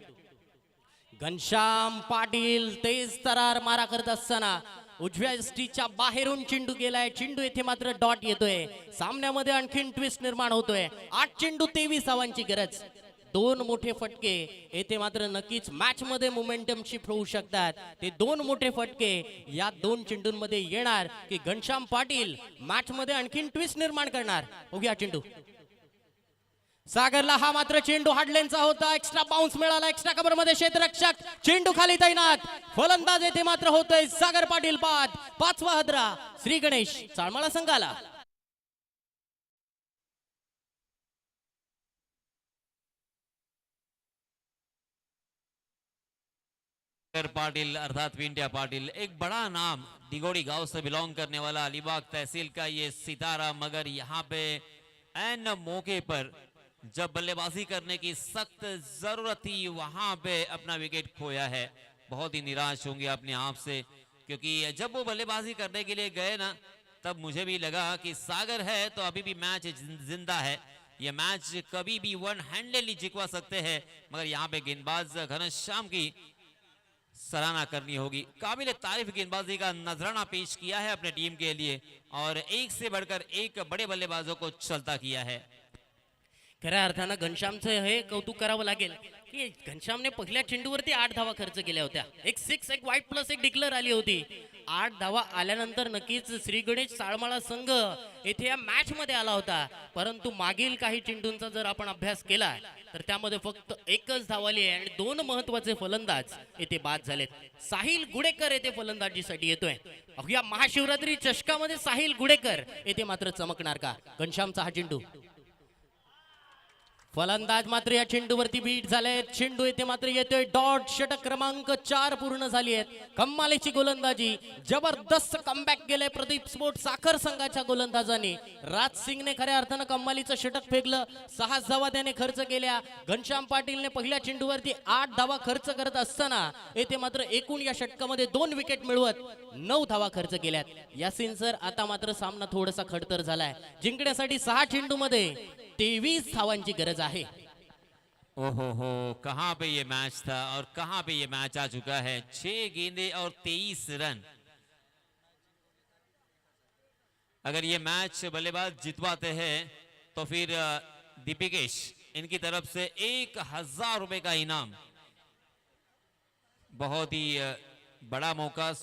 घनश्याम पाटील तेज तरार मारा करत असताना उजव्या स्टीच्या बाहेरून चेंडू गेलाय. चेंडू येथे मात्र डॉट येतोय. सामन्यामध्ये आणखीन ट्विस्ट निर्माण होतोय. 8 चेंडू 23 धावांची गरज. 2 मोठे फटके येथे मात्र नक्कीच मॅच मध्ये मोमेंटम शिफ्ट होऊ शकतात. ते 2 मोठे फटके या 2 चेंडूंमध्ये येणार की घनश्याम पाटील मॅच मध्ये आणखीन ट्विस्ट निर्माण करणार. बघूया चेंडू, सागरला हा मात्र चेंडू हाडलेनचा होता. एक्स्ट्रा बाउन्स मिळाला, एक्स्ट्रा कव्हर मध्ये क्षेत्ररक्षक, चेंडू खाली तैनात. फलंदाज येथे मात्र होतोय सागर पाटील बाद. 5वा हदरा श्री गणेश चाळमाळा संघाला. पाटिल अर्थात पिंट्या पाटिल, एक बड़ा नाम, दिगोड़ी गांव से बिलोंग करने वाला, अलीबाग तहसील का ये सितारा, मगर यहाँ पे एन मौके पर जब बल्लेबाजी करने की सख्त जरूरत थी, वहां पे अपना विकेट खोया है. बहुत ही निराश होंगे अपने आप से, क्योंकि जब वो बल्लेबाजी करने के लिए गए ना, तब मुझे भी लगा कि सागर है तो अभी भी मैच जिंदा है, ये मैच कभी भी वन हैंडेडली जितवा सकते हैं. मगर यहाँ पे गेंदबाज घनश्याम की सराहना करनी होगी. काबिल तारीफ गेंदबाजी का नजराना पेश किया है अपने टीम के लिए, और एक से बढ़कर एक बड़े बल्लेबाजों को चलता किया है. खऱ्या अर्थानं घनश्यामचं हे कौतुक करावं लागेल की घनश्यामने पहिल्या चेंडूवरती 8 धावा खर्च केल्या होत्या. एक 6, एक वाईट प्लस एक डिक्लेअर आली होती. 8 धावा आल्यानंतर नक्कीच श्री गणेश चाळमाळा संघ येथे या मॅच मध्ये आला होता. परंतु मागील काही चेंडूंचा जर आपण अभ्यास केला तर त्यामध्ये फक्त 1च धाव आली आहे आणि 2 महत्वाचे फलंदाज येथे बाद झालेत. साहिल गुडेकर येथे फलंदाजीसाठी येतोय. या महाशिवरात्री चषकामध्ये साहिल गुडेकर येथे मात्र चमकणार का. घनश्यामचा हा चेंडू, फलंदाज मात्र या चेंडूवरती बीट झाले. चेंडू येथे मात्र येतोय डॉट. षटक क्रमांक 4 पूर्ण झाली आहेत. कमालीची गोलंदाजी, जबरदस्त कमबॅक केलंय प्रदीप स्पोर्ट साखर संघाच्या गोलंदाजाने. राज सिंगने खऱ्या अर्थानं कमालीचं षटक फेकलं. 6 धावा त्याने खर्च केल्या. घनश्याम पाटीलने पहिल्या चेंडूवरती 8 धावा खर्च करत असताना येथे मात्र एकूण या षटकामध्ये 2 विकेट मिळवत 9 धावा खर्च केल्यात. यासिन सर, आता मात्र सामना थोडासा खडतर झालाय. जिंकण्यासाठी 6 चेंडूमध्ये 23 धावांची गरज आहे. ओहो हो, कहां पे ये मैच था और कहां पे ये मैच आ चुका है. 6 गेंदे और 23 रन. अगर ये मैच बल्लेबाज जितवाते हैं तो फिर दीपिकेश इनकी तरफ से 1000 रुपए का इनाम. बहुत ही बड़ा मौका,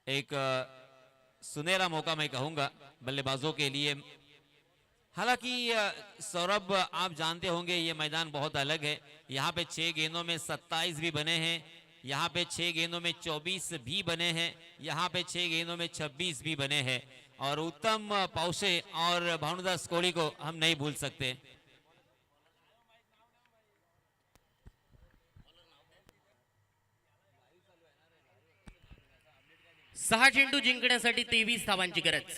एक सुनहरा मौका मैं कहूंगा बल्लेबाजों के लिए. हालांकि सौरभ, आप जानते होंगे ये मैदान बहुत अलग है. यहाँ पे 6 गेंदों में 27 भी बने हैं, यहाँ पे 6 गेंदों में 24 भी बने हैं, यहाँ पे 6 गेंदों में 26 भी बने हैं. और उत्तम पौसे और भानुदास कोहली को हम नहीं भूल सकते. 6 चेंडू जिंकण्यासाठी 23 धावांची गरज.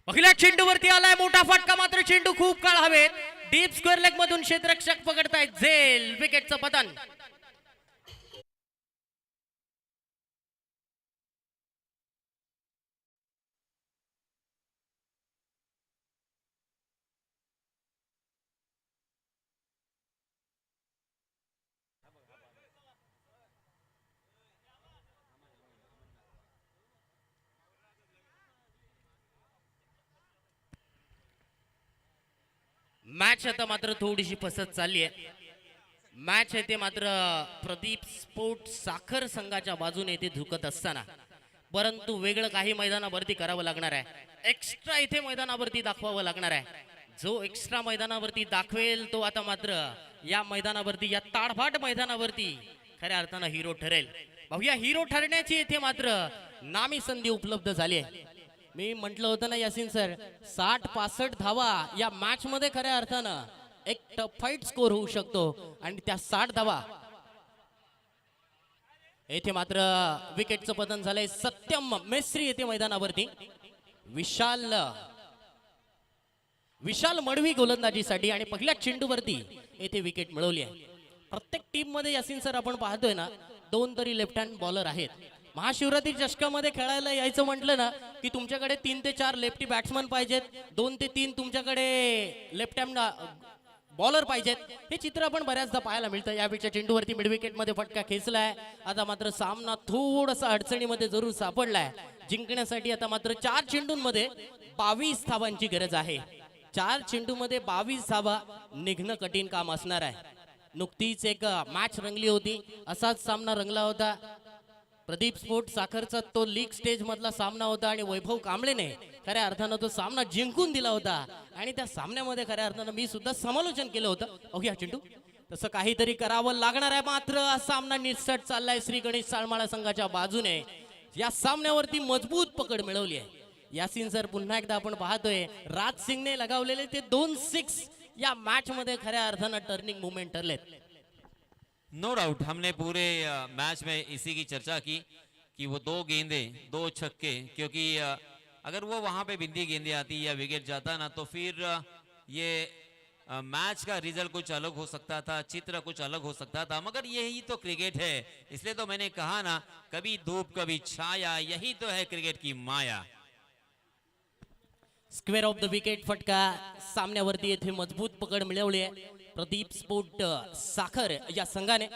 पहिल्या चेंडूवरती आलाय मोठा फटका, मात्र चेंडू खूप काळ हवेत. डीप स्क्वेअर लेग मधून क्षेत्ररक्षक पकडतायत झेल. विकेटचं पतन. मॅच आता मात्र थोडीशी फसत चालली आहे. मॅच येथे मात्र प्रदीप स्पोर्ट साखर संघाच्या बाजूने येथे झुकत असताना, परंतु वेगळं काही मैदानावरती करावं लागणार आहे. एक्स्ट्रा इथे मैदानावरती दाखवावं लागणार आहे. जो एक्स्ट्रा मैदानावरती दाखवेल तो आता मात्र या मैदानावरती, या ताडफाट मैदानावरती खऱ्या अर्थानं हिरो ठरेल. या हिरो ठरण्याची येथे मात्र नामी संधी उपलब्ध झाली आहे. मी म्हटलं होतं ना यासिन सर, 60-65 धावा या मॅच मध्ये खऱ्या अर्थानं एक टफ फाईट स्कोर होऊ शकतो. आणि त्या 60 धावा येथे मात्र विकेटचं पतन झालंय. सत्यम मेस्त्री येथे मैदानावरती. विशाल मडवी गोलंदाजीसाठी आणि पहिल्या चेंडूवरती येथे विकेट मिळवली आहे. प्रत्येक टीम मध्ये यासिन सर आपण पाहतोय ना, 2 तरी लेफ्ट हँड बॉलर आहेत. महाशिवरात्री चषकामध्ये खेळायला यायचं म्हटलं ना की तुमच्याकडे 3 ते 4 लेफ्टी बॅट्समन पाहिजेत, 2 ते 3 तुमच्याकडे लेफ्ट हँड बॉलर पाहिजेत. हे चित्र आपण बऱ्याचदा पाहायला मिळतं. यापेक्षा चेंडूवरती मिड विकेट मध्ये फटका खेचलाय. आता मात्र सामना थोडासा अडचणीमध्ये जरूर सापडलाय. जिंकण्यासाठी आता मात्र 4 चेंडूंमध्ये 22 धावांची गरज आहे. 4 चेंडूमध्ये 22 धावा निघणं कठीण काम असणार आहे. नुकतीच एक मॅच रंगली होती, असाच सामना रंगला होता. प्रदीप स्पोर्ट साखरचा तो लीग स्टेज मधला सामना होता आणि वैभव कांबळेने खऱ्या अर्थानं तो सामना जिंकून दिला होता. आणि त्या सामन्यामध्ये खऱ्या अर्थानं मी सुद्धा समालोचन केलं होतं. अहो चिंटू, तसं काहीतरी करावं लागणार आहे. मात्र हा सामना निसट चाललाय श्री गणेश साळमाळा संघाच्या बाजूने. या सामन्यावरती मजबूत पकड मिळवली आहे. यासिन सर, पुन्हा एकदा आपण पाहतोय राज सिंगने लगावलेले ते 2 6 या मॅच मध्ये खऱ्या अर्थानं टर्निंग मुवमेंट ठरलेत. नो डाउट हमने पूरे मैच में इसी की चर्चा की कि वो 2 गेंदें 2 छक्के, क्योंकि अगर वो वहां पे बिंदी गेंदे आती या विकेट जाता ना तो फिर ये मैच का रिजल्ट कुछ अलग हो सकता था, चित्र कुछ अलग हो सकता था. मगर यही तो क्रिकेट है. इसलिए तो मैंने कहा ना, कभी धूप कभी छाया, यही तो है क्रिकेट की माया. स्क्वेअर ऑफ द विकेट फटका सामन्यावरती येथे मजबूत पकड मिळवली आहे. प्रदीप स्पोर्ट साखर या संघाने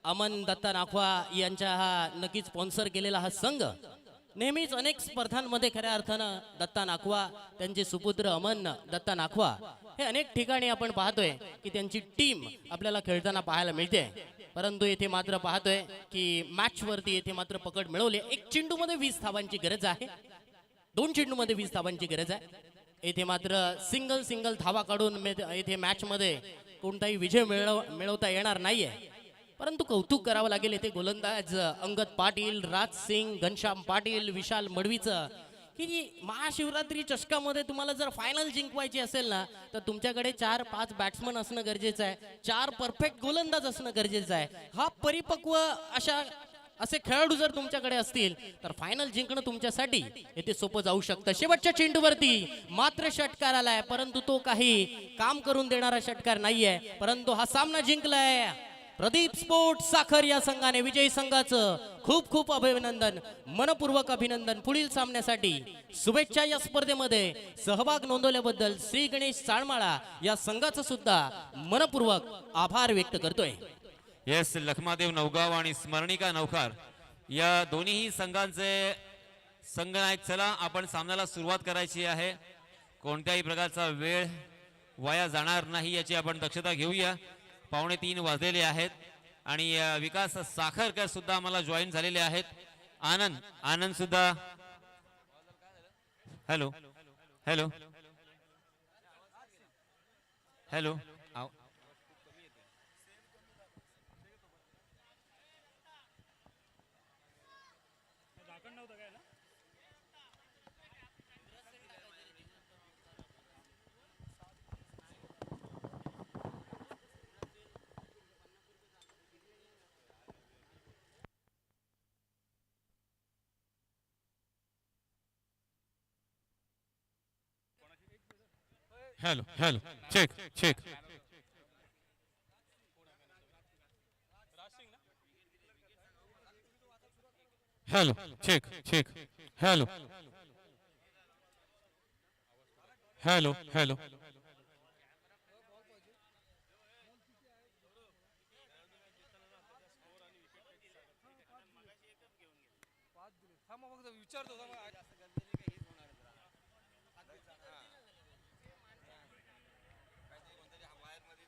अमन दत्ता नाखवा यांच्या हा नक्कीच स्पॉन्सर केलेला हा संघ नेहमीच अनेक स्पर्धांमध्ये खऱ्या अर्थानं दत्ता नाखवा, त्यांचे सुपुत्र अमन दत्ता नाखवा हे अनेक ठिकाणी आपण पाहतोय की त्यांची टीम आपल्याला खेळताना पाहायला मिळते. परंतु येथे मात्र पाहतोय की मॅच वरती येथे मात्र पकड मिळवली. 1 चेंडूमध्ये 20 धावांची गरज आहे. 2 चेंडूमध्ये 20 धावांची गरज आहे. येथे मात्र सिंगल धावा काढून येथे मॅच मध्ये कोणताही विजय मिळवता येणार नाहीये. परंतु कौतुक करावं लागेल येथे गोलंदाज अंगद पाटील, राज सिंग, घनश्याम पाटील, विशाल मडवीचं की महाशिवरात्री चषकामध्ये तुम्हाला जर फायनल जिंकवायची असेल ना तर तुमच्याकडे 4-5 बॅट्समन असणं गरजेचं आहे. 4 परफेक्ट गोलंदाज असणं गरजेचं आहे. हा परिपक्व असे खेळाडू जर तुमच्याकडे असतील तर फायनल जिंकणं तुमच्यासाठी येथे सोपं जाऊ शकतं. शेवटच्या चेंडूवरती मात्र षटकार आलाय, परंतु तो काही काम करून देणारा षटकार नाहीये. परंतु हा सामना जिंकलाय प्रदीप स्पोर्ट साखर या संघाने. विजयी संघाचं खूप खूप अभिनंदन, मनपूर्वक अभिनंदन. पुढील सामन्यासाठी शुभेच्छा. या स्पर्धेमध्ये सहभाग नोंदवल्याबद्दल श्री गणेश साळमाळा या संघाचं सुद्धा मनपूर्वक आभार व्यक्त करतोय. येस, लखमादेव नवगाव आणि स्मरणिका नौखार या दोन्ही संघांचे संघनायक. चला आपण सामन्याला सुरुवात करायची आहे. कोणत्याही प्रकारचा वेळ वाया जाणार नाही याची आपण दक्षता घेऊया. 2:45 वाजलेले आहेत आणि विकास साखरकर सुद्धा आम्हाला जॉईन झालेले आहेत. आनंद सुद्धा. Hello hello hello hello hello check check hello check check hello hello hello थांबा फक्त विचारतो थांबा.